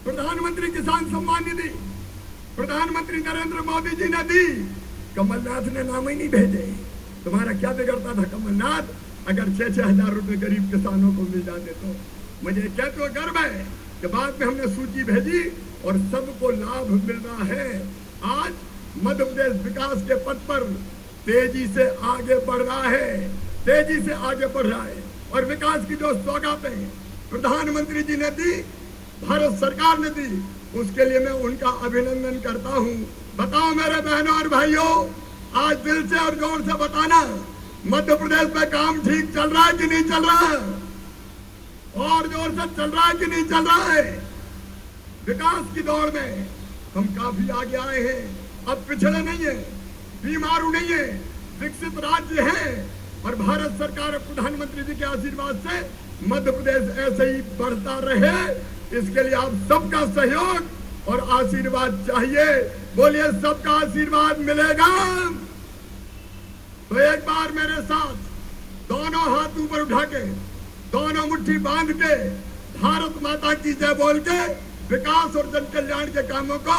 प्रधानमंत्री किसान सम्मान निधि प्रधानमंत्री नरेंद्र मोदी जी ने दी, कमलनाथ ने नाम ही नहीं भेजे। तुम्हारा क्या बिगड़ता था कमलनाथ, अगर 6-6 हजार रुपए गरीब किसानों को मिल जाते तो। मुझे कहते हुए गर्व है कि बाद में हमने सूची भेजी और सबको लाभ मिल रहा है। आज मध्य प्रदेश विकास के पथ पर तेजी से आगे बढ़ रहा है, और विकास की जो सौगातें प्रधानमंत्री जी ने दी, भारत सरकार ने दी, उसके लिए मैं उनका अभिनंदन करता हूं। बताओ मेरे बहनों और भाइयों, आज दिल से और जोर से बताना, मध्य प्रदेश में काम ठीक चल रहा है कि नहीं चल रहा है? और जोर से चल रहा है कि नहीं चल रहा है? विकास की दौड़ में हम काफी आगे आए हैं। अब पिछड़े नहीं है, बीमारू नहीं है, विकसित राज्य है। और भारत सरकार और प्रधानमंत्री जी के आशीर्वाद से मध्य प्रदेश ऐसे ही बढ़ता रहे, इसके लिए आप सबका सहयोग और आशीर्वाद चाहिए। बोलिए, सबका आशीर्वाद मिलेगा तो एक बार मेरे साथ दोनों हाथ ऊपर उठा के, दोनों मुट्ठी बांध के, भारत माता की जय बोल के विकास और जन कल्याण के कामों को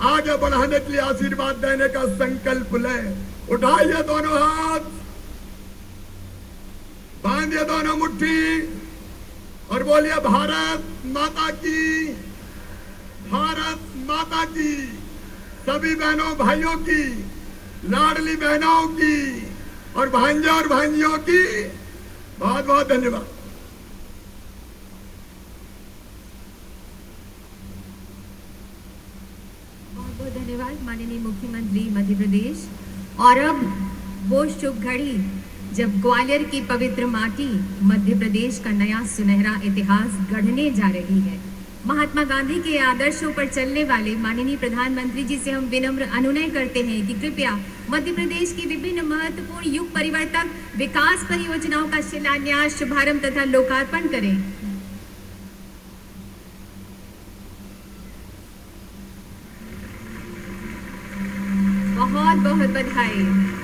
आगे बढ़ाने के लिए आशीर्वाद देने का संकल्प लें। उठाइए दोनों हाथ, बांधिए दोनों मुट्ठी और बोलिए, भारत माता की, भारत माता की। सभी बहनों भाइयों की, लाडली बहनों की और भांजे और भांजियों की बहुत बहुत धन्यवाद। बहुत बहुत धन्यवाद माननीय मुख्यमंत्री मध्य प्रदेश। और अब वो शुभ घड़ी जब ग्वालियर की पवित्र माटी मध्य प्रदेश का नया सुनहरा इतिहास गढ़ने जा रही है। महात्मा गांधी के आदर्शों पर चलने वाले माननीय प्रधानमंत्री जी से हम विनम्र अनुनय करते हैं कि कृपया मध्य प्रदेश की विभिन्न महत्वपूर्ण युग परिवर्तक विकास परियोजनाओं का शिलान्यास, शुभारंभ तथा लोकार्पण करें। बहुत बहुत बधाई।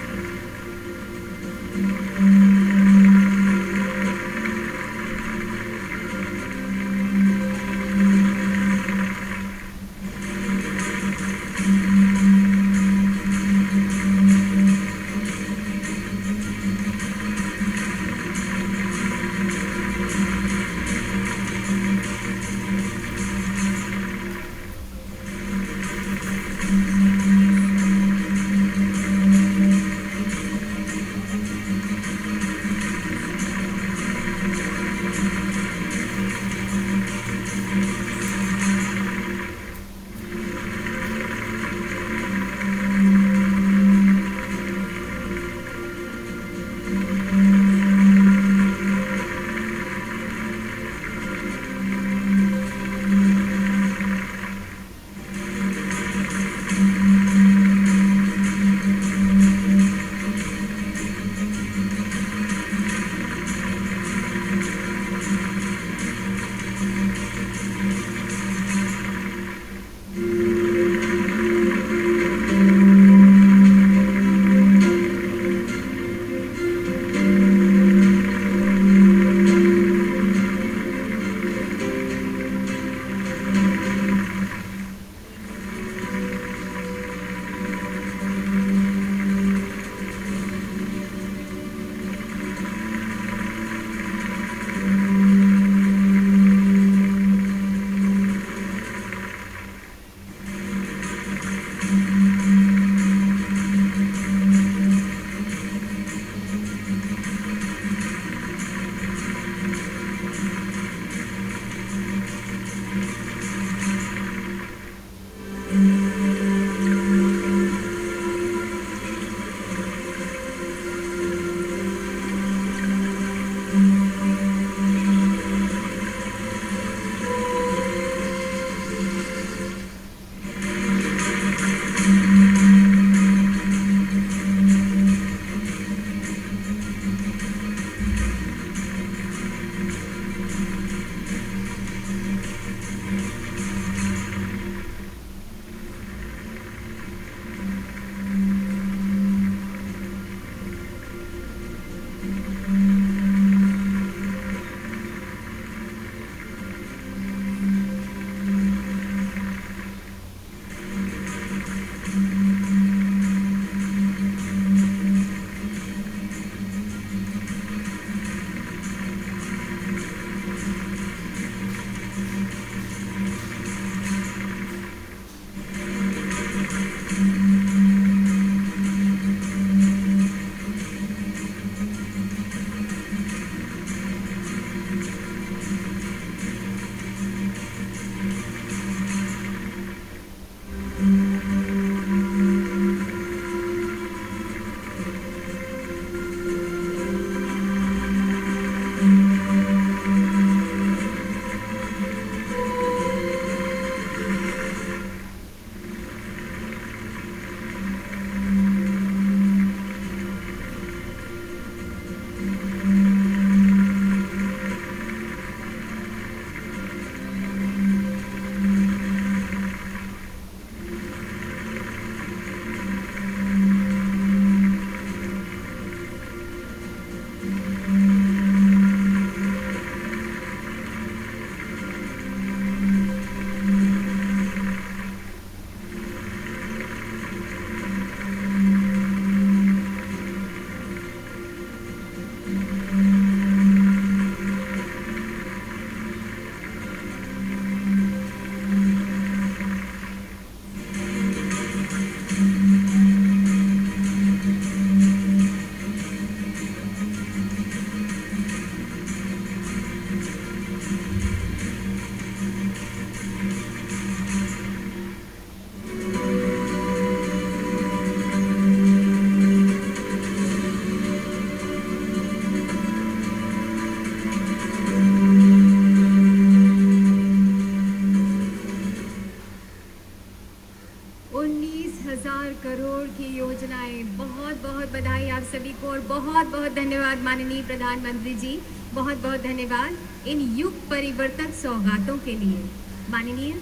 परियोजनाएं। बहुत बहुत बधाई आप सभी को और बहुत बहुत धन्यवाद माननीय प्रधानमंत्री जी, बहुत बहुत धन्यवाद इन युग परिवर्तक सौगातों के लिए। माननीय,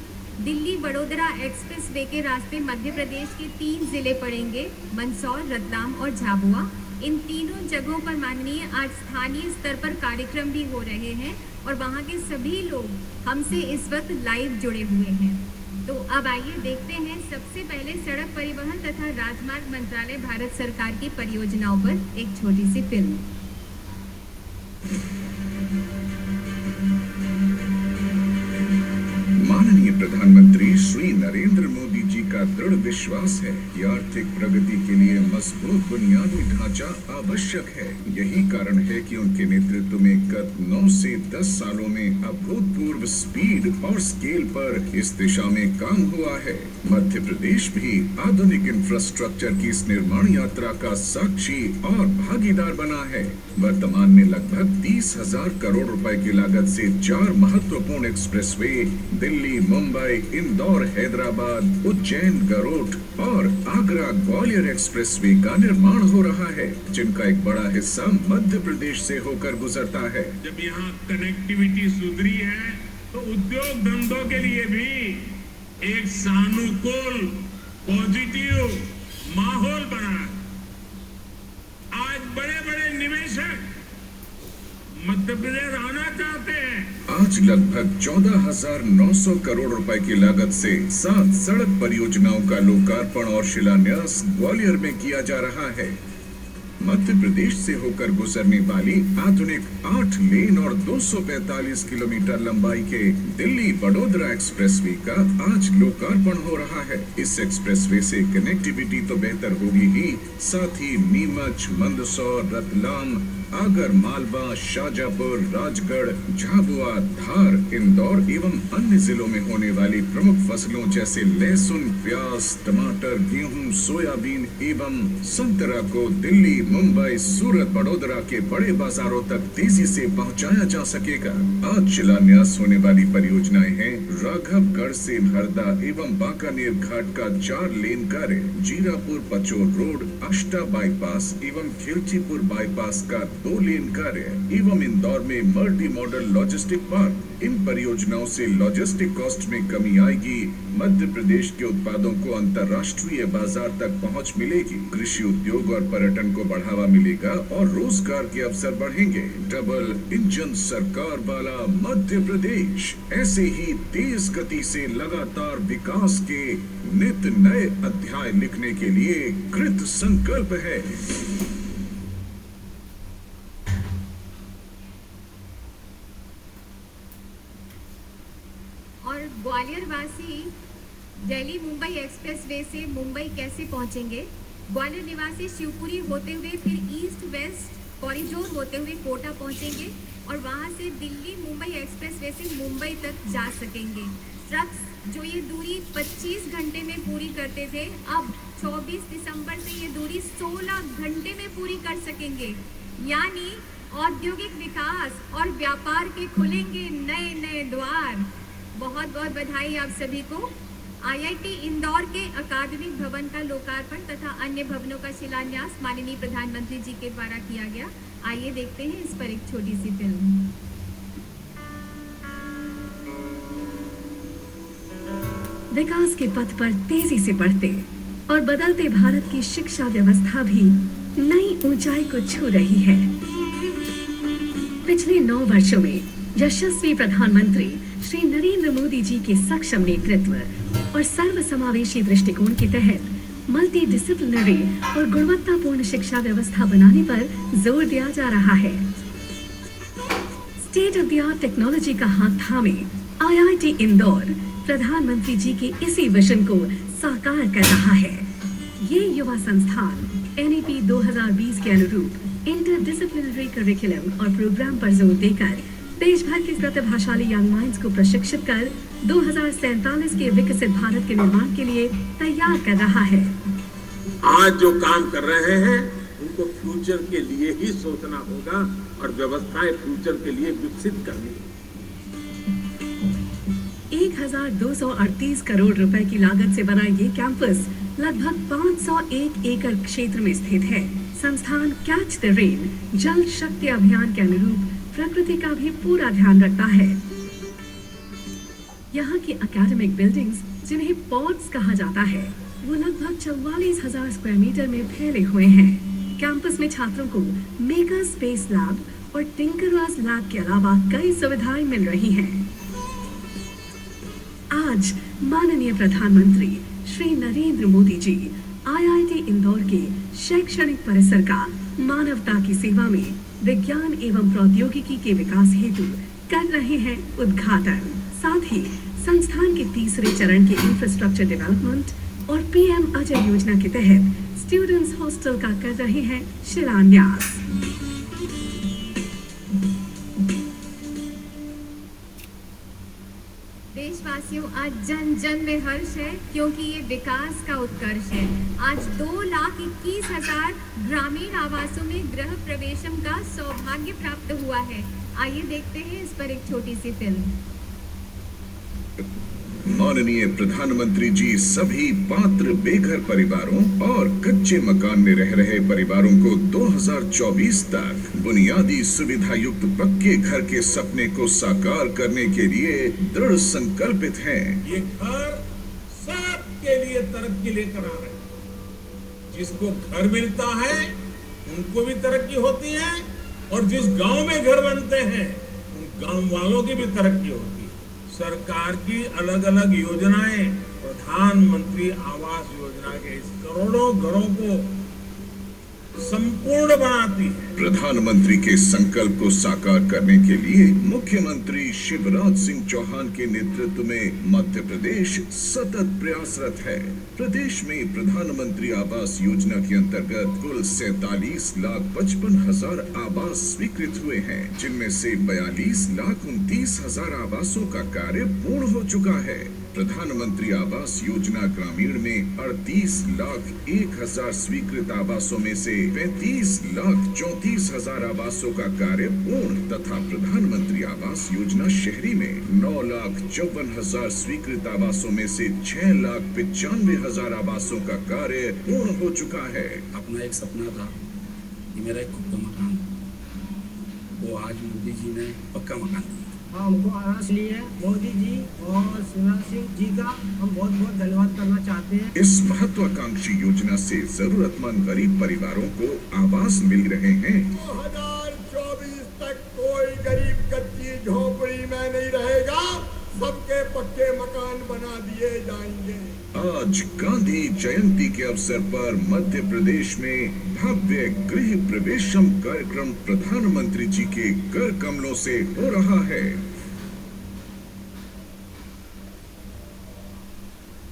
दिल्ली वडोदरा एक्सप्रेस वे के रास्ते मध्य प्रदेश के 3 जिले पड़ेंगे, मंदसौर, रतलाम और झाबुआ। इन तीनों जगहों पर माननीय आज स्थानीय स्तर पर कार्यक्रम भी हो रहे हैं और वहाँ के सभी लोग हमसे इस वक्त लाइव जुड़े हुए हैं। तो अब आइए देखते हैं सबसे पहले सड़क परिवहन तथा राजमार्ग मंत्रालय भारत सरकार की परियोजनाओं पर एक छोटी सी फिल्म। माननीय प्रधानमंत्री श्री नरेंद्र मोदी जी का दृढ़ विश्वास है कि आर्थिक प्रगति के लिए मजबूत बुनियादी ढांचा आवश्यक है। यही कारण है कि उनके नेतृत्व में गत 9 से 10 सालों में अभूतपूर्व स्पीड और स्केल पर इस दिशा में काम हुआ है। मध्य प्रदेश भी आधुनिक इंफ्रास्ट्रक्चर की इस निर्माण यात्रा का साक्षी और भागीदार बना है। वर्तमान में लगभग 30,000 करोड़ रुपए की लागत से 4 महत्वपूर्ण एक्सप्रेसवे दिल्ली, मुंबई, इंदौर, हैदराबाद, उज्जैन, गरोठ और आगरा ग्वालियर एक्सप्रेसवे का निर्माण हो रहा है, जिनका एक बड़ा हिस्सा मध्य प्रदेश से होकर गुजरता है। जब यहाँ कनेक्टिविटी सुधरी है तो उद्योग धंधों के लिए भी एक सानुकूल पॉजिटिव माहौल बना है। आज बड़े बड़े निवेशक मध्य प्रदेश आना चाहते हैं। आज लगभग 14,900 करोड़ रुपए की लागत से 7 सड़क परियोजनाओं का लोकार्पण और शिलान्यास ग्वालियर में किया जा रहा है। मध्य प्रदेश से होकर गुजरने वाली आधुनिक 8 लेन और 245 किलोमीटर लंबाई के दिल्ली वडोदरा एक्सप्रेसवे का आज लोकार्पण हो रहा है। इस एक्सप्रेसवे से कनेक्टिविटी तो बेहतर होगी ही, साथ ही नीमच, मंदसौर, रतलाम, आगर मालवा, शाजापुर, राजगढ़, झाबुआ, धार, इंदौर एवं अन्य जिलों में होने वाली प्रमुख फसलों जैसे लहसुन, प्याज, टमाटर, गेहूं, सोयाबीन एवं संतरा को दिल्ली, मुंबई, सूरत, बड़ोदरा के बड़े बाजारों तक तेजी से पहुंचाया जा सकेगा। आज शिलान्यास होने वाली परियोजनाएं हैं राघवगढ़ से हरदा एवं बांकानेर घाट का 4 लेन कार्य, जीरापुर पचोर रोड, अष्टा बाईपास एवं खिलचीपुर बाईपास का 2 लेन कार्य एवं इंदौर में मल्टी मॉडल लॉजिस्टिक पार्क। इन परियोजनाओं से लॉजिस्टिक कॉस्ट में कमी आएगी, मध्य प्रदेश के उत्पादों को अंतर्राष्ट्रीय बाजार तक पहुंच मिलेगी, कृषि उद्योग और पर्यटन को बढ़ावा मिलेगा और रोजगार के अवसर बढ़ेंगे। डबल इंजन सरकार वाला मध्य प्रदेश ऐसे ही तेज गति से लगातार विकास के नित नए अध्याय लिखने के लिए कृत संकल्प है। और ग्वालियर वासी दिल्ली मुंबई एक्सप्रेसवे से मुंबई कैसे पहुंचेंगे? ग्वालियर निवासी शिवपुरी होते हुए फिर ईस्ट वेस्ट कॉरिडोर होते हुए कोटा पहुंचेंगे और वहां से दिल्ली मुंबई एक्सप्रेसवे से मुंबई तक जा सकेंगे। ट्रक्स जो ये दूरी 25 घंटे में पूरी करते थे, अब 24 दिसंबर से ये दूरी 16 घंटे में पूरी कर सकेंगे। यानी औद्योगिक विकास और व्यापार के खुलेंगे नए नए द्वार। बहुत बहुत बधाई आप सभी को। आईआईटी इंदौर के अकादमिक भवन का लोकार्पण तथा अन्य भवनों का शिलान्यास माननीय प्रधानमंत्री जी के द्वारा किया गया। आइए देखते हैं इस पर एक छोटी सी फिल्म। विकास के पथ पर तेजी से बढ़ते और बदलते भारत की शिक्षा व्यवस्था भी नई ऊंचाई को छू रही है। पिछले 9 वर्षों में यशस्वी प्रधानमंत्री श्री नरेंद्र मोदी जी के सक्षम नेतृत्व और सर्वसमावेशी दृष्टिकोण के तहत मल्टी डिसिप्लिनरी और गुणवत्तापूर्ण शिक्षा व्यवस्था बनाने पर जोर दिया जा रहा है। State of the art technology का हाथ थामे आईआईटी इंदौर प्रधानमंत्री जी के इसी विजन को साकार कर रहा है। ये युवा संस्थान एनईपी 2020 के अनुरूप इंटर डिसिप्लिनरी करिकुलम और प्रोग्राम पर जोर देकर देश भर के प्रतिभाशाली यंग माइंड्स को प्रशिक्षित कर 2047 के विकसित भारत के निर्माण के लिए तैयार कर रहा है। आज जो काम कर रहे हैं उनको फ्यूचर के लिए ही सोचना होगा और व्यवस्थाएं फ्यूचर के लिए विकसित करनी। 1238 करोड़ रुपए की लागत से बना ये कैंपस लगभग 501 एकड़ क्षेत्र में स्थित है। संस्थान कैच द रेन जल शक्ति अभियान के अनुरूप प्रकृति का भी पूरा ध्यान रखता है। यहाँ की एकेडमिक बिल्डिंग्स, जिन्हें पॉड्स कहा जाता है, वो लगभग 44,000 स्क्वायर मीटर में फैले हुए हैं। कैंपस में छात्रों को मेकर स्पेस लैब और टिंकरर्स लैब के अलावा कई सुविधाएं मिल रही हैं। आज माननीय प्रधानमंत्री श्री नरेंद्र मोदी जी IIT इंदौर के शैक्षणिक परिसर का मानवता की सेवा में विज्ञान एवं प्रौद्योगिकी के विकास हेतु कर रहे हैं उद्घाटन। साथ ही संस्थान के तीसरे चरण के इंफ्रास्ट्रक्चर डेवलपमेंट और PM अजय योजना के तहत स्टूडेंट्स हॉस्टल का कर रहे हैं शिलान्यास। देशवासियों, आज जन जन में हर्ष है क्योंकि ये विकास का उत्कर्ष है। आज 2,21,000 ग्रामीण आवासों में गृह प्रवेशम का सौभाग्य प्राप्त हुआ है। आइए देखते हैं इस पर एक छोटी सी फिल्म। माननीय प्रधानमंत्री जी सभी पात्र बेघर परिवारों और कच्चे मकान में रह रहे परिवारों को 2024 तक बुनियादी सुविधा युक्त पक्के घर के सपने को साकार करने के लिए दृढ़ संकल्पित हैं। ये घर सबके लिए तरक्की लेकर आ रहे हैं। जिसको घर मिलता है उनको भी तरक्की होती है और जिस गांव में घर बनते हैं उन गांव वालों की भी तरक्की होती है। सरकार की अलग अलग योजनाएं प्रधानमंत्री आवास योजना के इस करोड़ों घरों को संपूर्ण बनाती है। प्रधानमंत्री के संकल्प को साकार करने के लिए मुख्यमंत्री शिवराज सिंह चौहान के नेतृत्व में मध्य प्रदेश सतत प्रयासरत है। प्रदेश में प्रधानमंत्री आवास योजना के अंतर्गत कुल 47,55,000 आवास स्वीकृत हुए हैं, जिनमें से 42,29,000 आवासों का कार्य पूर्ण हो चुका है। प्रधानमंत्री आवास योजना ग्रामीण में 38,01,000 स्वीकृत आवासों में से 35,34,000 आवासों का कार्य पूर्ण तथा प्रधानमंत्री आवास योजना शहरी में 9,54,000 स्वीकृत आवासों में से 6,95,000 आवासों का कार्य पूर्ण हो चुका है। अपना एक सपना था कि मेरा एक खुद का मकान, वो आज मोदी जी ने पक्का मकान दिया। हमको आवास लिए मोदी जी और शिवराज सिंह जी का हम बहुत बहुत धन्यवाद करना चाहते हैं। इस महत्वाकांक्षी योजना से जरूरतमंद गरीब परिवारों को आवास मिल रहे हैं। 2024 तक कोई गरीब कच्ची झोपड़ी में नहीं रहेगा, सबके पक्के मकान बना दिए जाएंगे। आज गांधी जयंती के अवसर पर मध्य प्रदेश में भव्य गृह प्रवेशम कार्यक्रम प्रधानमंत्री जी के कर कमलों से हो रहा है।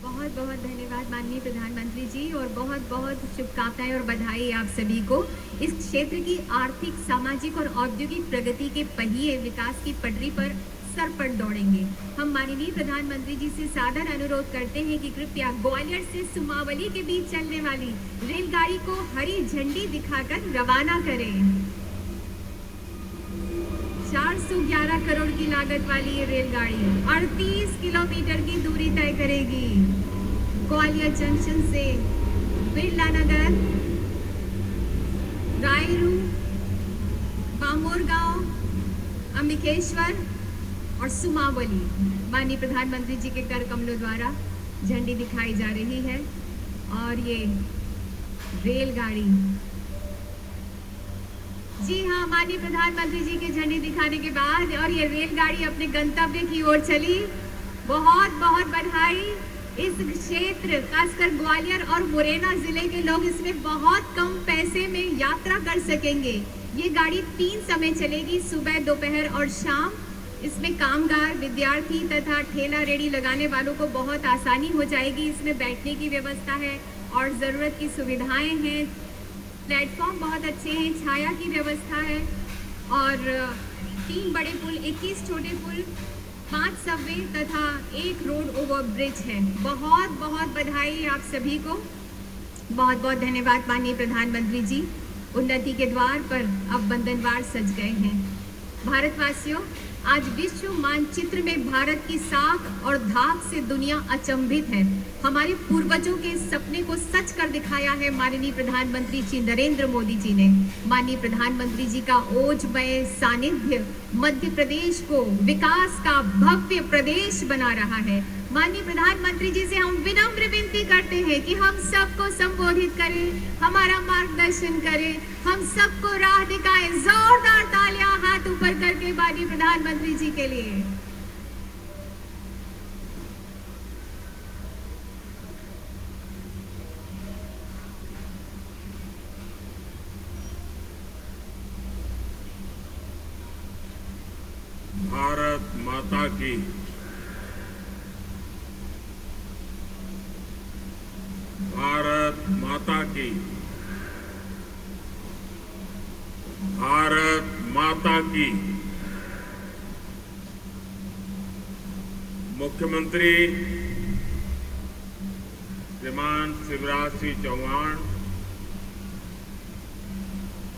बहुत बहुत धन्यवाद माननीय प्रधानमंत्री जी और बहुत बहुत शुभकामनाएं और बधाई आप सभी को। इस क्षेत्र की आर्थिक, सामाजिक और औद्योगिक प्रगति के पहिए विकास की पटरी पर सर पर दौड़ेंगे। हम माननीय प्रधानमंत्री जी से सादर अनुरोध करते हैं कि कृपया ग्वालियर से सुमावली के बीच चलने वाली रेलगाड़ी को हरी झंडी दिखाकर रवाना करें। 411 करोड़ की लागत वाली ये रेलगाड़ी 38 किलोमीटर की दूरी तय करेगी। ग्वालियर जंक्शन से बिरला नगर, रायरू, बामोर गांव, अंबिकेश्वर और सुमावली माननीय प्रधानमंत्री जी के कर कमलों द्वारा झंडी दिखाई जा रही है। और ये रेलगाड़ी, जी हाँ, माननीय प्रधानमंत्री जी के झंडी दिखाने के बाद और ये रेलगाड़ी अपने गंतव्य की ओर चली। बहुत बहुत बधाई। इस क्षेत्र खासकर ग्वालियर और मुरैना जिले के लोग इसमें बहुत कम पैसे में यात्रा कर सकेंगे। ये गाड़ी 3 समय चलेगी, सुबह, दोपहर और शाम। इसमें कामगार, विद्यार्थी तथा ठेला रेडी लगाने वालों को बहुत आसानी हो जाएगी। इसमें बैठने की व्यवस्था है और ज़रूरत की सुविधाएं हैं। प्लेटफॉर्म बहुत अच्छे हैं, छाया की व्यवस्था है और 3 बड़े पुल, 21 छोटे पुल, 5 सबवे तथा 1 रोड ओवर ब्रिज है। बहुत बहुत बधाई आप सभी को। बहुत बहुत धन्यवाद माननीय प्रधानमंत्री जी। उन्नति के द्वार पर अब बंधनवार सज गए हैं। भारतवासियों, आज विश्व मानचित्र में भारत की साख और धाक से दुनिया अचंभित है। हमारे पूर्वजों के सपने को सच कर दिखाया है माननीय प्रधानमंत्री श्री नरेंद्र मोदी जी ने। माननीय प्रधानमंत्री जी का ओजमय सानिध्य मध्य प्रदेश को विकास का भव्य प्रदेश बना रहा है। माननीय प्रधानमंत्री जी से हम विनम्र विनती करते हैं कि हम सबको संबोधित करें, हमारा मार्गदर्शन करें, हम सबको राह दिखाएं। जोरदार तालियां हाथ ऊपर करके माननीय प्रधानमंत्री जी के लिए। भारत माता की भारत माता की भारत माता की। मुख्यमंत्री श्रीमान शिवराज सिंह चौहान,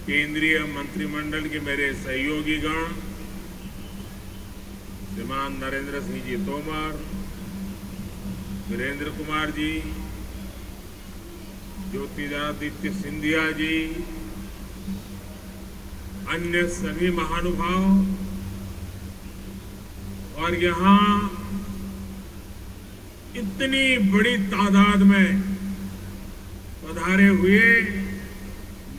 केंद्रीय मंत्रिमंडल के मेरे सहयोगी गण श्रीमान नरेंद्र सिंह जी तोमर, वीरेंद्र कुमार जी, ज्योतिरादित्य सिंधिया जी, अन्य सभी महानुभाव और यहाँ इतनी बड़ी तादाद में पधारे हुए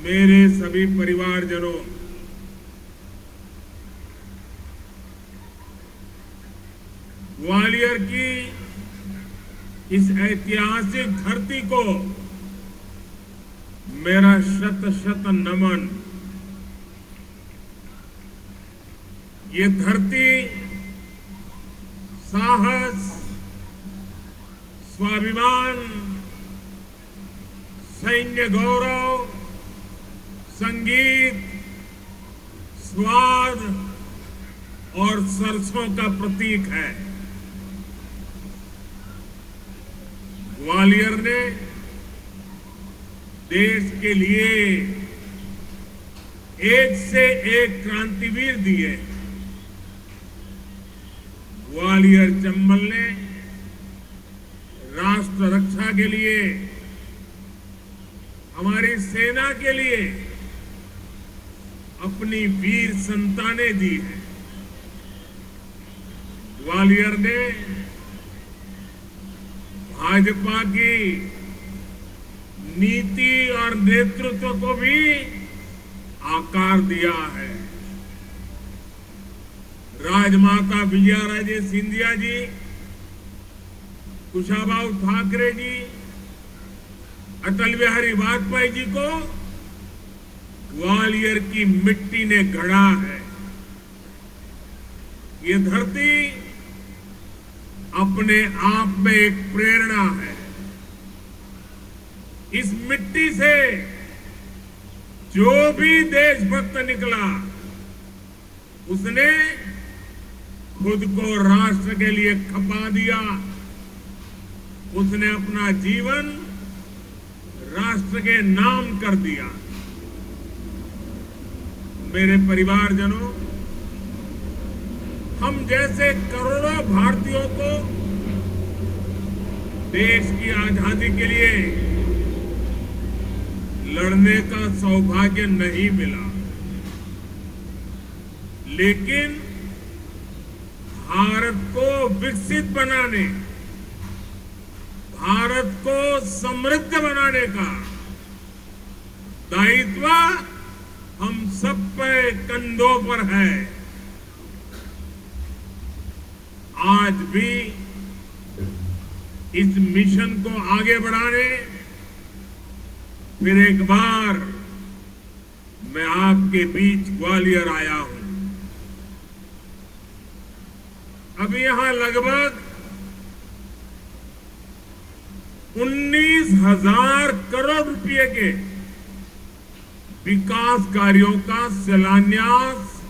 मेरे सभी परिवारजनों, ग्वालियर की इस ऐतिहासिक धरती को मेरा शत शत नमन। ये धरती साहस, स्वाभिमान, सैन्य गौरव, संगीत, स्वाद और सरसों का प्रतीक है। ग्वालियर ने देश के लिए एक से एक क्रांतिवीर दिए। ग्वालियर चंबल ने राष्ट्र रक्षा के लिए, हमारी सेना के लिए अपनी वीर संतानें दी है। ग्वालियर ने भाजपा की नीति और नेतृत्व को भी आकार दिया है। राजमाता विजया राजे सिंधिया जी, कुशाभाऊ ठाकरे जी, अटल बिहारी वाजपेयी जी को ग्वालियर की मिट्टी ने गढ़ा है। ये धरती अपने आप में एक प्रेरणा है। इस मिट्टी से जो भी देशभक्त निकला, उसने खुद को राष्ट्र के लिए खपा दिया। उसने अपना जीवन राष्ट्र के नाम कर दिया। मेरे परिवारजनों, हम जैसे करोड़ों भारतीयों को देश की आजादी के लिए लड़ने का सौभाग्य नहीं मिला, लेकिन भारत को विकसित बनाने, भारत को समृद्ध बनाने का दायित्व हम सब पे कंधों पर है। आज भी इस मिशन को आगे बढ़ाने फिर एक बार मैं आपके बीच ग्वालियर आया हूं। अभी यहां लगभग 19,000 करोड़ रुपए के विकास कार्यों का शिलान्यास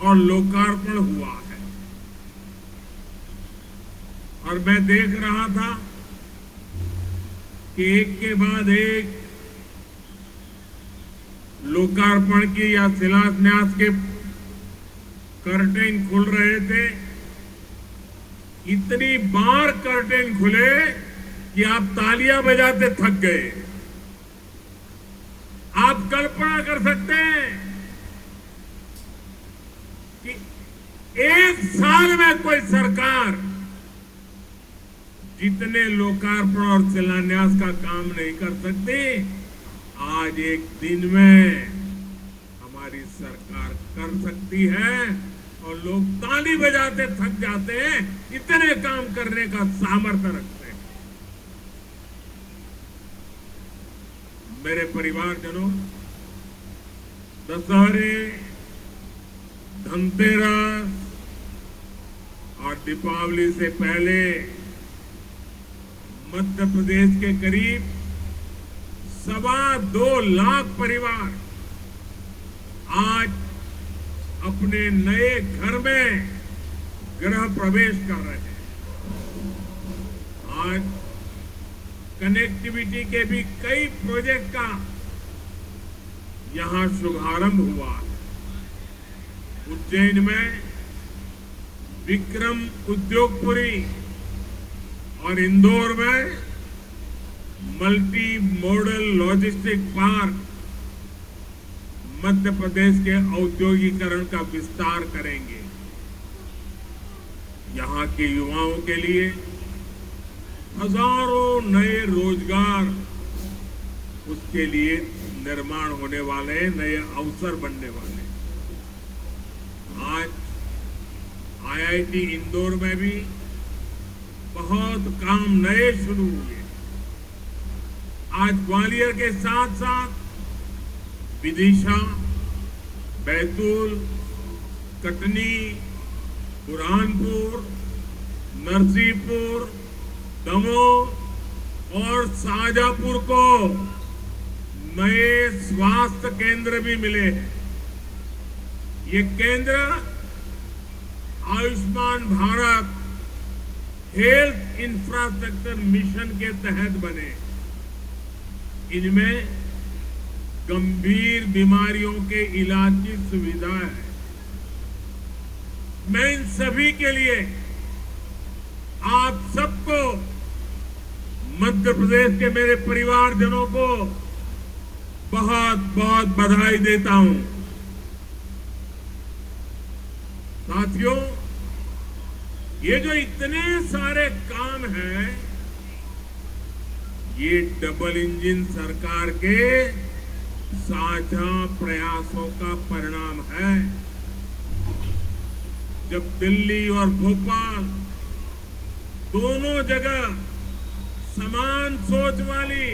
और लोकार्पण हुआ है। और मैं देख रहा था कि एक के बाद एक लोकार्पण की या शिलान्यास के कर्टेन खुल रहे थे, इतनी बार कर्टेन खुले कि आप तालियां बजाते थक गए। आप कल्पना कर सकते हैं कि एक साल में कोई सरकार जितने लोकार्पण और शिलान्यास का काम नहीं कर सकती, आज एक दिन में हमारी सरकार कर सकती है और लोग ताली बजाते थक जाते हैं, इतने काम करने का सामर्थ्य रखते हैं। मेरे परिवारजनों, दशहरे, धनतेरस और दीपावली से पहले मध्य प्रदेश के करीब 2.25 लाख परिवार आज अपने नए घर में गृह प्रवेश कर रहे हैं। आज कनेक्टिविटी के भी कई प्रोजेक्ट का यहां शुभारंभ हुआ है। उज्जैन में विक्रम उद्योगपुरी और इंदौर में multi modal logistic park Madhya Pradesh के औद्योगिकरण का विस्तार करेंगे। यहाँ के युवाओं के लिए हजारों नए रोजगार, उसके लिए निर्माण होने वाले, नए अवसर बनने वाले। आज IIT इंदौर में भी बहुत काम नए शुरू हुए। आज ग्वालियर के साथ साथ विदिशा, बैतूल, कटनी, बुरहानपुर, नरसिंहपुर, दमोह और शाहजहांपुर को नए स्वास्थ्य केंद्र भी मिले हैं। ये केंद्र Ayushman Bharat health infrastructure mission के तहत बने। इनमें गंभीर बीमारियों के इलाज की सुविधा है। मैं इन सभी के लिए आप सबको, मध्य प्रदेश के मेरे परिवारजनों को बहुत बहुत बधाई देता हूं। साथियों, ये जो इतने सारे काम हैं, ये डबल इंजन सरकार के साझा प्रयासों का परिणाम है। जब दिल्ली और भोपाल दोनों जगह समान सोच वाली,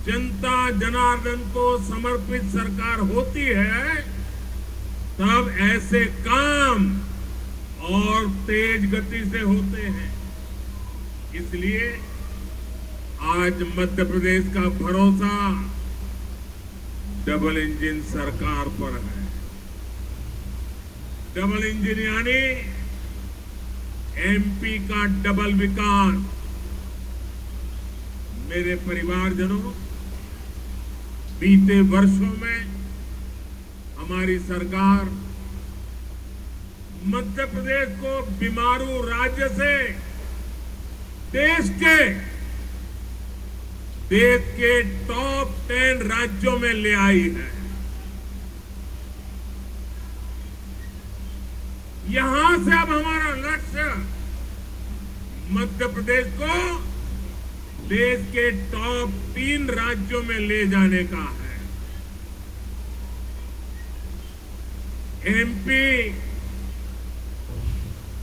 जनता जनार्दन को समर्पित सरकार होती है, तब ऐसे काम और तेज गति से होते हैं। इसलिए आज मध्य प्रदेश का भरोसा डबल इंजन सरकार पर है। डबल इंजन यानी MP का डबल विकास। मेरे परिवारजनों, बीते वर्षों में हमारी सरकार मध्य प्रदेश को बीमारू राज्य से देश के टॉप 10 राज्यों में ले आई है। यहां से अब हमारा लक्ष्य मध्य प्रदेश को देश के टॉप 3 राज्यों में ले जाने का है। MP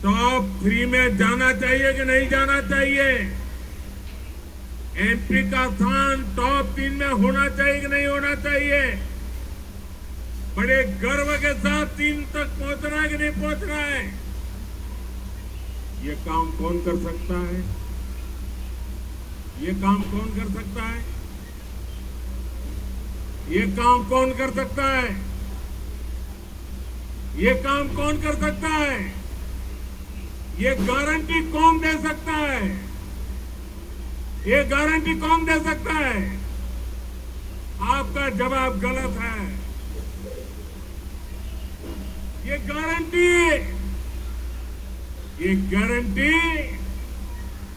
टॉप 3 में जाना चाहिए कि नहीं जाना चाहिए? MP का स्थान टॉप 3 में होना चाहिए कि नहीं होना चाहिए? बड़े गर्व के साथ 3 तक पहुंचना है कि नहीं पहुंचना है? ये काम कौन कर सकता है? ये काम कौन कर सकता है? ये काम कौन कर सकता है? ये काम कौन कर सकता है? ये गारंटी कौन दे सकता है? ये गारंटी कौन दे सकता है? आपका जवाब गलत है। ये गारंटी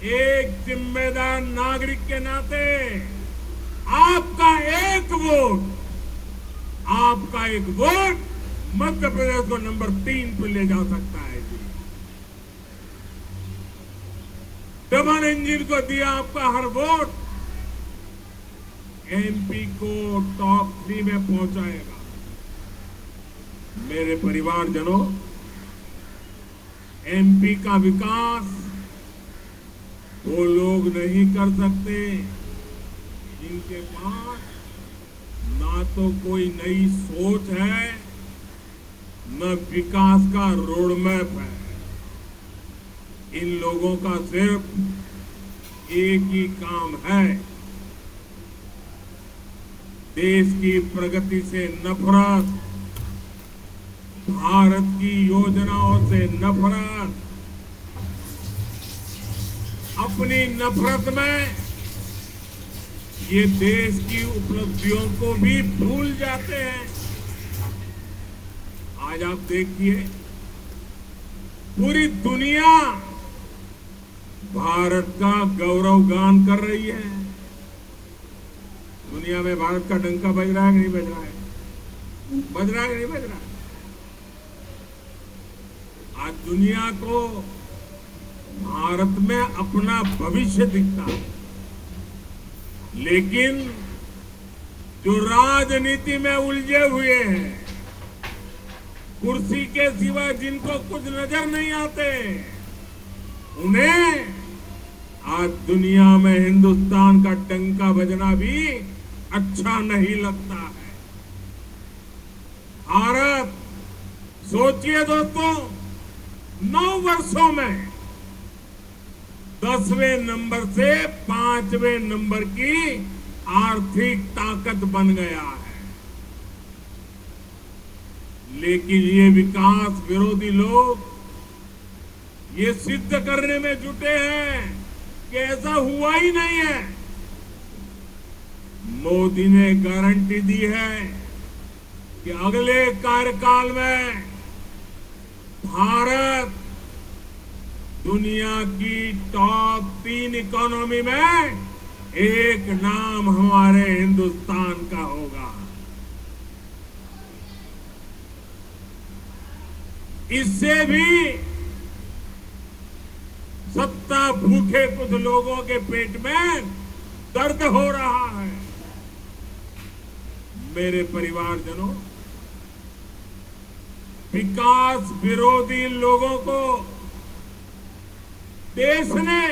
एक जिम्मेदार नागरिक के नाते आपका एक वोट मध्य प्रदेश को नंबर 3 पे ले जा सकता है जी। डबल इंजन को दिया आपका हर वोट एमपी को टॉप 3 में पहुंचाएगा। मेरे परिवारजनों, एमपी का विकास वो लोग नहीं कर सकते जिनके पास ना तो कोई नई सोच है, न विकास का रोडमैप है। इन लोगों का सिर्फ एक ही काम है, देश की प्रगति से नफरत, भारत की योजनाओं से नफरत। अपनी नफरत में ये देश की उपलब्धियों को भी भूल जाते हैं। आज आप देखिए, पूरी दुनिया भारत का गौरवगान कर रही है। दुनिया में भारत का डंका बज रहा है कि नहीं बज रहा है? बज रहा है कि नहीं बज रहा है? आज दुनिया को भारत में अपना भविष्य दिखता है, लेकिन जो राजनीति में उलझे हुए हैं, कुर्सी के सिवा जिनको कुछ नजर नहीं आते, उन्हें आज दुनिया में हिंदुस्तान का डंका बजना भी अच्छा नहीं लगता है। भारत, सोचिए दोस्तों, 9 वर्षों में 10वें नंबर से 5वें नंबर की आर्थिक ताकत बन गया है। लेकिन ये विकास विरोधी लोग ये सिद्ध करने में जुटे हैं कि ऐसा हुआ ही नहीं है। मोदी ने गारंटी दी है कि अगले कार्यकाल में भारत दुनिया की टॉप 3 इकोनॉमी में एक नाम हमारे हिंदुस्तान का होगा। इससे भी सत्ता भूखे कुछ लोगों के पेट में दर्द हो रहा है। मेरे परिवारजनों, विकास विरोधी लोगों को देश ने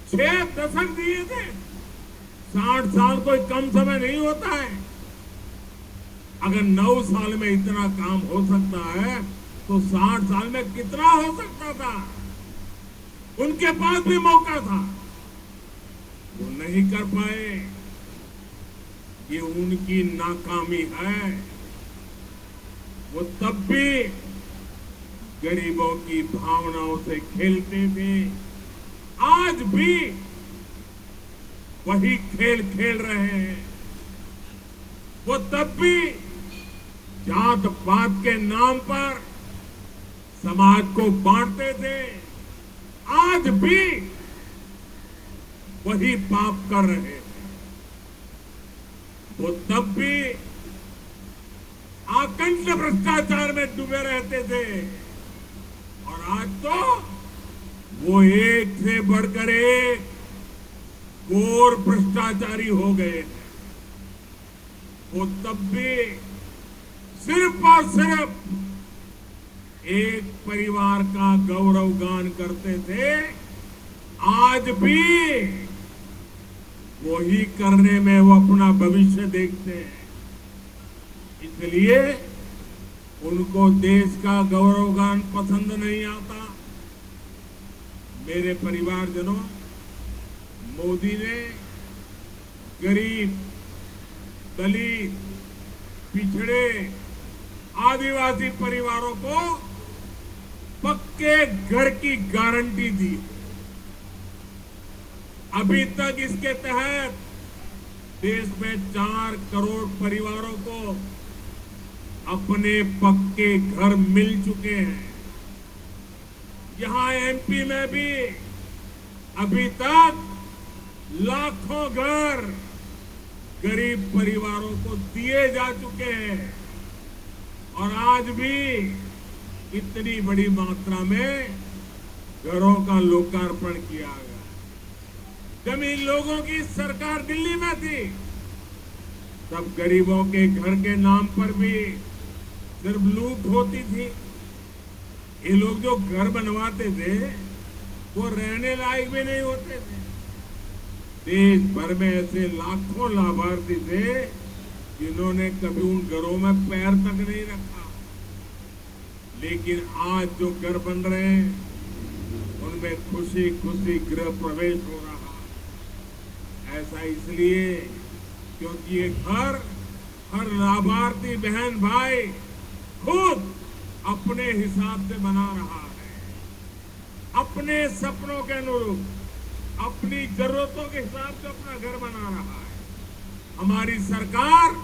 6 दशक दिए थे। 60 साल कोई कम समय नहीं होता है। अगर 9 साल में इतना काम हो सकता है तो 60 साल में कितना हो सकता था? उनके पास भी मौका था, वो नहीं कर पाए। ये उनकी नाकामी है। वो तब भी गरीबों की भावनाओं से खेलते थे, आज भी वही खेल खेल रहे हैं। वो तब भी जात पात के नाम पर समाज को बांटते थे, आज भी वही पाप कर रहे हैं। वो तब भी आकंठ भ्रष्टाचार में डूबे रहते थे, और आज तो वो एक से बढ़कर एक घोर भ्रष्टाचारी हो गए हैं। वो तब भी सिर्फ और सिर्फ एक परिवार का गौरवगान करते थे, आज भी वही करने में वो अपना भविष्य देखते हैं। इसलिए उनको देश का गौरवगान पसंद नहीं आता। मेरे परिवारजनों, मोदी ने गरीब, दलित, पिछड़े, आदिवासी परिवारों को पक्के घर की गारंटी दी। अभी तक इसके तहत देश में 4 करोड़ परिवारों को अपने पक्के घर मिल चुके हैं। यहां एमपी में भी अभी तक लाखों घर गरीब परिवारों को दिए जा चुके हैं और आज भी इतनी बड़ी मात्रा में घरों का लोकार्पण किया गया। जब इन लोगों की सरकार दिल्ली में थी तब गरीबों के घर के नाम पर भी सिर्फ लूट होती थी। ये लोग जो घर बनवाते थे वो रहने लायक भी नहीं होते थे। देश भर में ऐसे लाखों लाभार्थी थे जिन्होंने कभी उन घरों में पैर तक नहीं रखा। लेकिन आज जो घर बन रहे हैं उनमें खुशी खुशी गृह प्रवेश हो रहा है। ऐसा इसलिए क्योंकि ये घर हर लाभार्थी बहन भाई खुद अपने हिसाब से बना रहा है, अपने सपनों के अनुरूप, अपनी जरूरतों के हिसाब से अपना घर बना रहा है। हमारी सरकार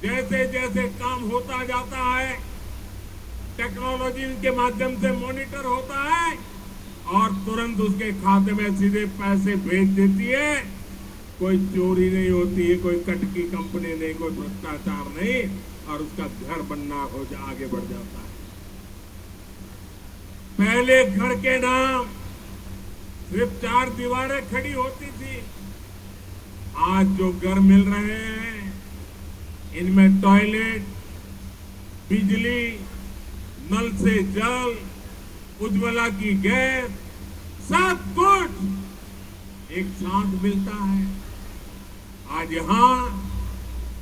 जैसे जैसे काम होता जाता है, टेक्नोलॉजी के माध्यम से मॉनिटर होता है और तुरंत उसके खाते में सीधे पैसे भेज देती है। कोई चोरी नहीं होती है, कोई कटकी कंपनी नहीं, कोई भ्रष्टाचार नहीं और उसका घर बनना आगे बढ़ जाता है। पहले घर के नाम सिर्फ 4 दीवारें खड़ी होती थी। आज जो घर मिल रहे हैं इनमें टॉयलेट, बिजली, नल से जल, उज्ज्वला की गैस, सब कुछ एक साथ मिलता है। आज यहां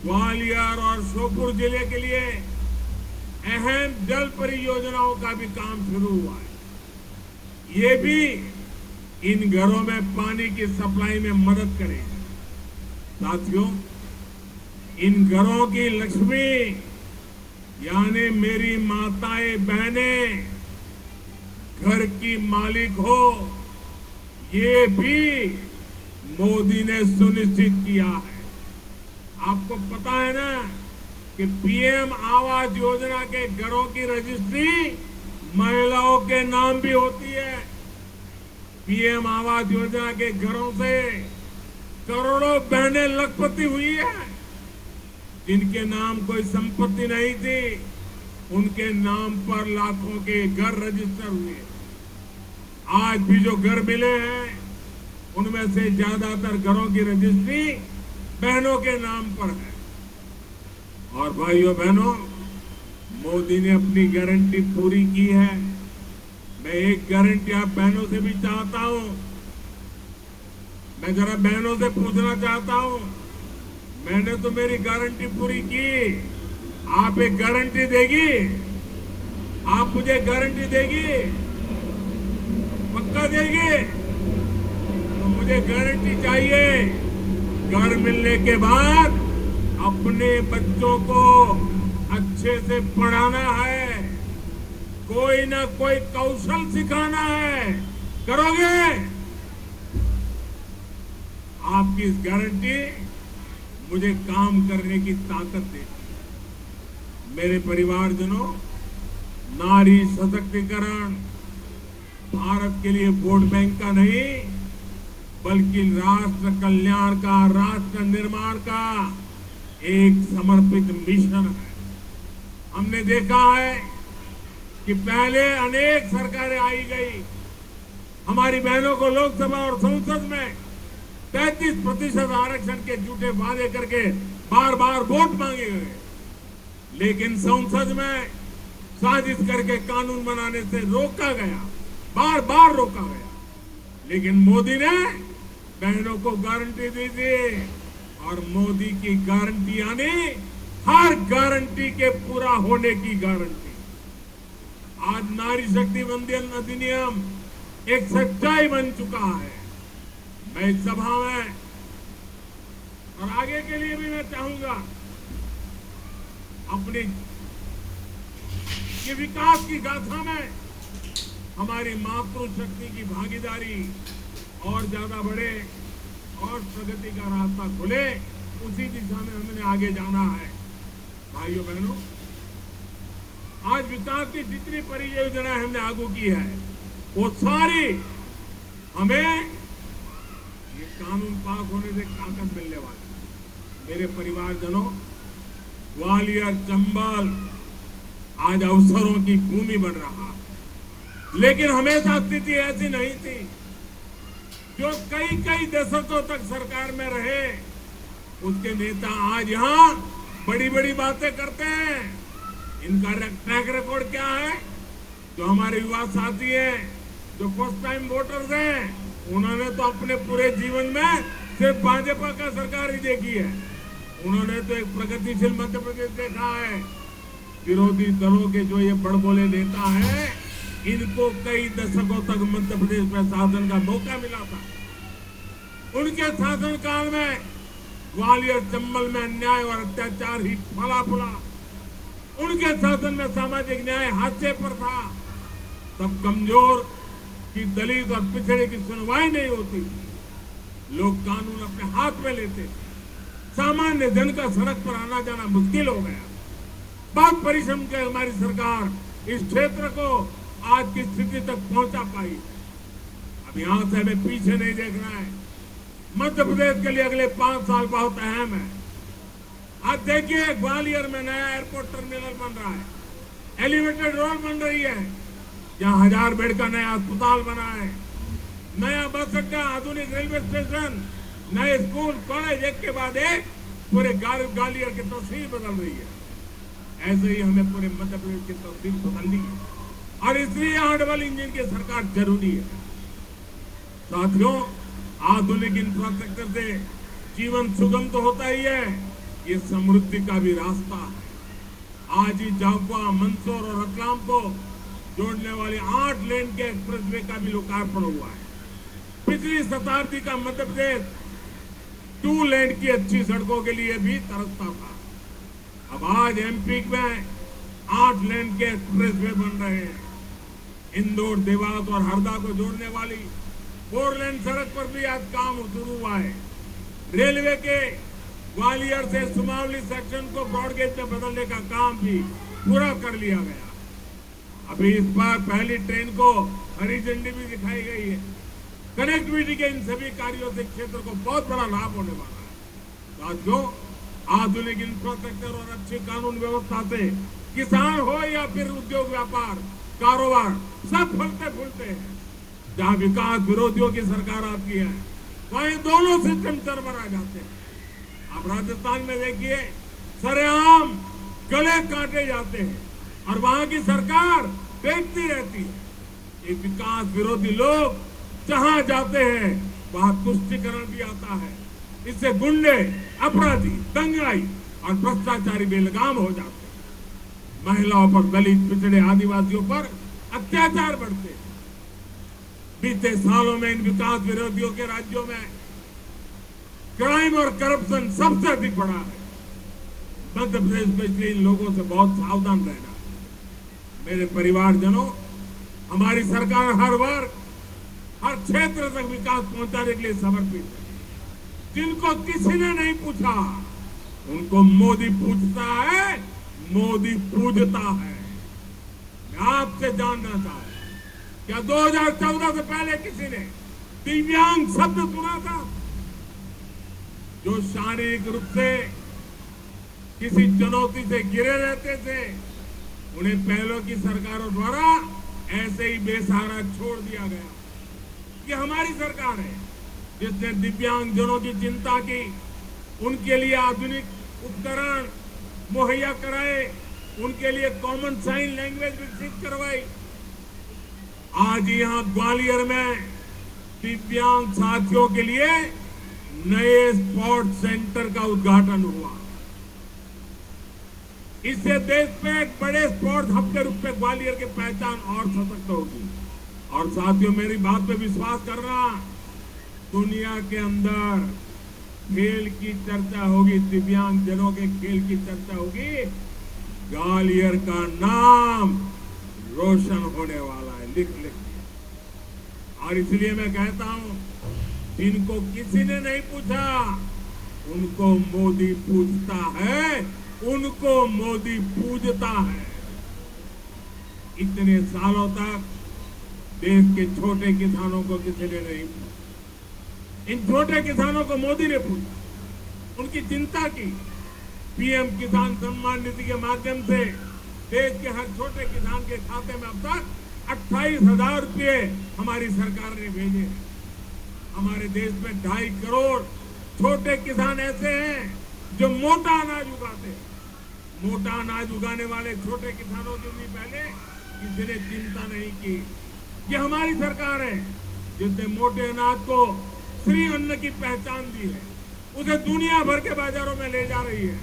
ग्वालियर और श्योपुर जिले के लिए अहम जल परियोजनाओं का भी काम शुरू हुआ है। ये भी इन घरों में पानी की सप्लाई में मदद करेगा। साथियों, इन घरों की लक्ष्मी यानी मेरी माताएं बहनें घर की मालिक हो, ये भी मोदी ने सुनिश्चित किया है। आपको पता है ना कि पीएम आवास योजना के घरों की रजिस्ट्री महिलाओं के नाम भी होती है। पीएम आवास योजना के घरों से करोड़ों बहनें लखपति हुई है। जिनके नाम कोई संपत्ति नहीं थी उनके नाम पर लाखों के घर रजिस्टर हुए। आज भी जो घर मिले हैं उनमें से ज्यादातर घरों की रजिस्ट्री बहनों के नाम पर है। और भाइयों बहनों, मोदी ने अपनी गारंटी पूरी की है। मैं एक गारंटी आप बहनों से भी चाहता हूं। मैं जरा बहनों से पूछना चाहता हूं, मैंने तो मेरी गारंटी पूरी की, आप एक गारंटी देगी? आप मुझे गारंटी देगी? पक्का देगी? तो मुझे गारंटी चाहिए। घर मिलने के बाद अपने बच्चों को अच्छे से पढ़ाना है, कोई ना कोई कौशल सिखाना है। करोगे? आपकी इस गारंटी मुझे काम करने की ताकत देती है। मेरे परिवारजनों, नारी सशक्तिकरण भारत के लिए वोट बैंक का नहीं बल्कि राष्ट्र कल्याण का, राष्ट्र निर्माण का एक समर्पित मिशन है। हमने देखा है कि पहले अनेक सरकारें आई गई, हमारी बहनों को लोकसभा और संसद में 33% आरक्षण के झूठे वादे करके बार बार वोट मांगे गए, लेकिन संसद में साजिश करके कानून बनाने से रोका गया, बार बार रोका गया। लेकिन मोदी ने बहनों को गारंटी दी थी और मोदी की गारंटी यानी हर गारंटी के पूरा होने की गारंटी। आज नारी शक्ति वंदन अधिनियम एक सच्चाई बन चुका है। मैं इस सभा में और आगे के लिए भी मैं चाहूंगा अपनी ये विकास की गाथा में हमारी मातृशक्ति की भागीदारी और ज्यादा बढ़े और प्रगति का रास्ता खुले, उसी दिशा में हमने आगे जाना है। भाइयों बहनों, आज विकास की जितनी परियोजनाएं हमने आगू की है वो सारी हमें ये कानून पास होने से ताकत मिलने वाली। मेरे परिवारजनों, ग्वालियर चंबल आज अवसरों की भूमि बन रहा है, लेकिन हमेशा स्थिति ऐसी नहीं थी। जो कई कई दशकों तक सरकार में रहे उसके नेता आज यहाँ बड़ी बड़ी बातें करते हैं। इनका ट्रैक रिकॉर्ड क्या है? जो हमारे युवा साथी हैं, जो फर्स्ट टाइम वोटर्स हैं, उन्होंने तो अपने पूरे जीवन में सिर्फ भाजपा का सरकार ही देखी है। उन्होंने तो एक प्रगतिशील मध्य प्रदेश देखा है। विरोधी दलों के जो ये बड़बोले नेता हैं, इनको कई दशकों तक मध्य प्रदेश में शासन का मौका मिला था। उनके शासनकाल में ग्वालियर चंबल में अन्याय और अत्याचार ही फला फूला। उनके शासन में सामाजिक न्याय हाशिए पर था। तब कमजोर की, दलित और पिछड़े की सुनवाई नहीं होती। लोग कानून अपने हाथ में लेते। सामान्य जन का सड़क पर आना जाना मुश्किल हो गया। बहुत परिश्रम के हमारी सरकार इस क्षेत्र को आज की स्थिति तक पहुंचा पाई। अब यहां से हमें पीछे नहीं देखना है। मध्य प्रदेश के लिए अगले 5 साल बहुत अहम है। आज देखिए, ग्वालियर में नया एयरपोर्ट टर्मिनल बन रहा है, एलिवेटेड रोड बन रही है, जहां 1000 बेड का नया अस्पताल बना है, नया बस अड्डा, आधुनिक रेलवे स्टेशन, नए स्कूल कॉलेज, एक के बाद एक पूरे ग्वालियर की तस्वीर बदल रही है। ऐसे ही हमें पूरे मध्य प्रदेश की तस्वीर बदलनी है और इसलिए यहाँ डबल इंजन की सरकार जरूरी है। साथियों, आधुनिक इंफ्रास्ट्रक्चर से जीवन सुगम तो होता ही है, ये समृद्धि का भी रास्ता है। आज ही झाबुआ, मंदसौर और रतलाम को जोड़ने वाले 8 लेन के एक्सप्रेसवे का भी लोकार्पण हुआ है। पिछली शताब्दी का मध्य प्रदेश 2 लेन की अच्छी सड़कों के लिए भी तरसता था। अब आज एमपी में 8 लेन के एक्सप्रेसवे बन रहे हैं। इंदौर, देवास और हरदा को जोड़ने वाली 4 लेन सड़क पर भी आज काम शुरू हुआ है। रेलवे के ग्वालियर से सुमावली सेक्शन को ब्रॉडगेज में बदलने का काम भी पूरा कर लिया गया। अभी इस बार पहली ट्रेन को हरी झंडी भी दिखाई गई है। कनेक्टिविटी के इन सभी कार्यों से क्षेत्र को बहुत बड़ा लाभ होने वाला है। साथियों, आधुनिक इंफ्रास्ट्रक्चर और अच्छी कानून व्यवस्था से किसान हो या फिर उद्योग व्यापार कारोबार सब फलते फूलते हैं। जहां विकास विरोधियों की सरकार आती है वहीं दोनों सिस्टम चरमरा जाते हैं। अब राजस्थान में देखिए, सरेआम गले काटे जाते हैं और वहां की सरकार देखती रहती है। ये विकास विरोधी लोग जहां जाते हैं वहां तुष्टीकरण भी आता है। इससे गुंडे, अपराधी, दंगाई और भ्रष्टाचारी बेलगाम हो जाते हैं। महिलाओं पर, दलित, पिछड़े, आदिवासियों पर अत्याचार बढ़ते हैं। बीते सालों में इन विकास विरोधियों के राज्यों में क्राइम और करप्शन सबसे अधिक बढ़ा है। मध्य प्रदेश में इसलिए इन लोगों से बहुत सावधान रहना। मेरे परिवारजनों, हमारी सरकार हर वर्ग, हर क्षेत्र तक विकास पहुंचाने के लिए समर्पित है। जिनको किसी ने नहीं पूछा उनको मोदी पूछता है, मोदी पूजता है। मैं आपसे जानना चाहता हूं, क्या 2014 से पहले किसी ने दिव्यांग शब्द सुना था? जो शारीरिक रूप से किसी चुनौती से घिरे रहते थे, उन्हें पहलों की सरकारों द्वारा ऐसे ही बेसहारा छोड़ दिया गया। ये हमारी सरकार है जिसने दिव्यांग जनों की चिंता की, उनके लिए आधुनिक उपकरण मुहैया कराए, उनके लिए कॉमन साइन लैंग्वेज विकसित करवाई। आज यहाँ ग्वालियर में दिव्यांग साथियों के लिए नए स्पोर्ट्स सेंटर का उद्घाटन हुआ। इससे देश में एक बड़े स्पोर्ट्स हब के रूप में ग्वालियर की पहचान और सशक्त होगी। और साथियों, मेरी बात पे विश्वास करना, दुनिया के अंदर खेल की चर्चा होगी, दिव्यांग जनों के खेल की चर्चा होगी, ग्वालियर का नाम रोशन होने वाला है। लिख और इसलिए मैं कहता हूं, जिनको किसी ने नहीं पूछा उनको मोदी पूछता है, उनको मोदी पूजता है। इतने सालों तक देश के छोटे किसानों को किसी ने नहीं पूछा। इन छोटे किसानों को मोदी ने पूछा, उनकी चिंता की। पीएम किसान सम्मान निधि के माध्यम से देश के हर छोटे किसान के खाते में अब तक 28,000 रुपये हमारी सरकार ने भेजे। हमारे देश में 2.5 करोड़ छोटे किसान ऐसे हैं जो मोटा अनाज उगाते हैं। मोटा अनाज उगाने वाले छोटे किसानों की भी पहले किसी ने चिंता नहीं की। ये हमारी सरकार है जिसने मोटे अनाज को श्री अन्न की पहचान दी है, उसे दुनिया भर के बाजारों में ले जा रही है।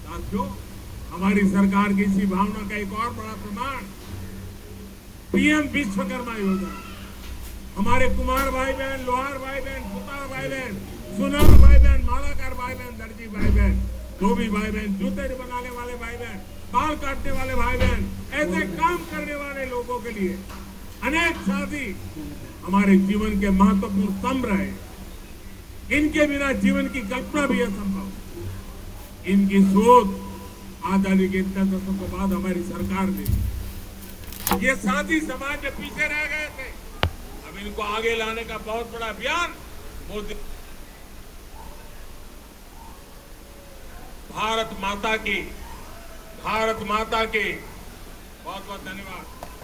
साथियों, हमारी सरकार की इसी भावना का एक और बड़ा प्रमाण पीएम विश्वकर्मा योजना। हमारे कुमार भाई बहन, लोहार भाई बहन, सुतार भाई बहन, सुनार भाई बहन, मालाकार भाई बहन, दर्जी भाई बहन, धोबी भाई बहन, जूते बनाने वाले भाई बहन, बाल काटने वाले भाई बहन, ऐसे काम करने वाले लोगों के लिए अनेक साथी हमारे जीवन के महत्वपूर्ण स्तंभ रहे। इनके बिना जीवन की कल्पना भी असंभव। इनकी सोच आजादी के इतने दशकों के बाद हमारी सरकार ने, ये साथी समाज में पीछे रह गए थे, अब इनको आगे लाने का बहुत बड़ा अभियान मोदी। भारत माता की बहुत बहुत धन्यवाद।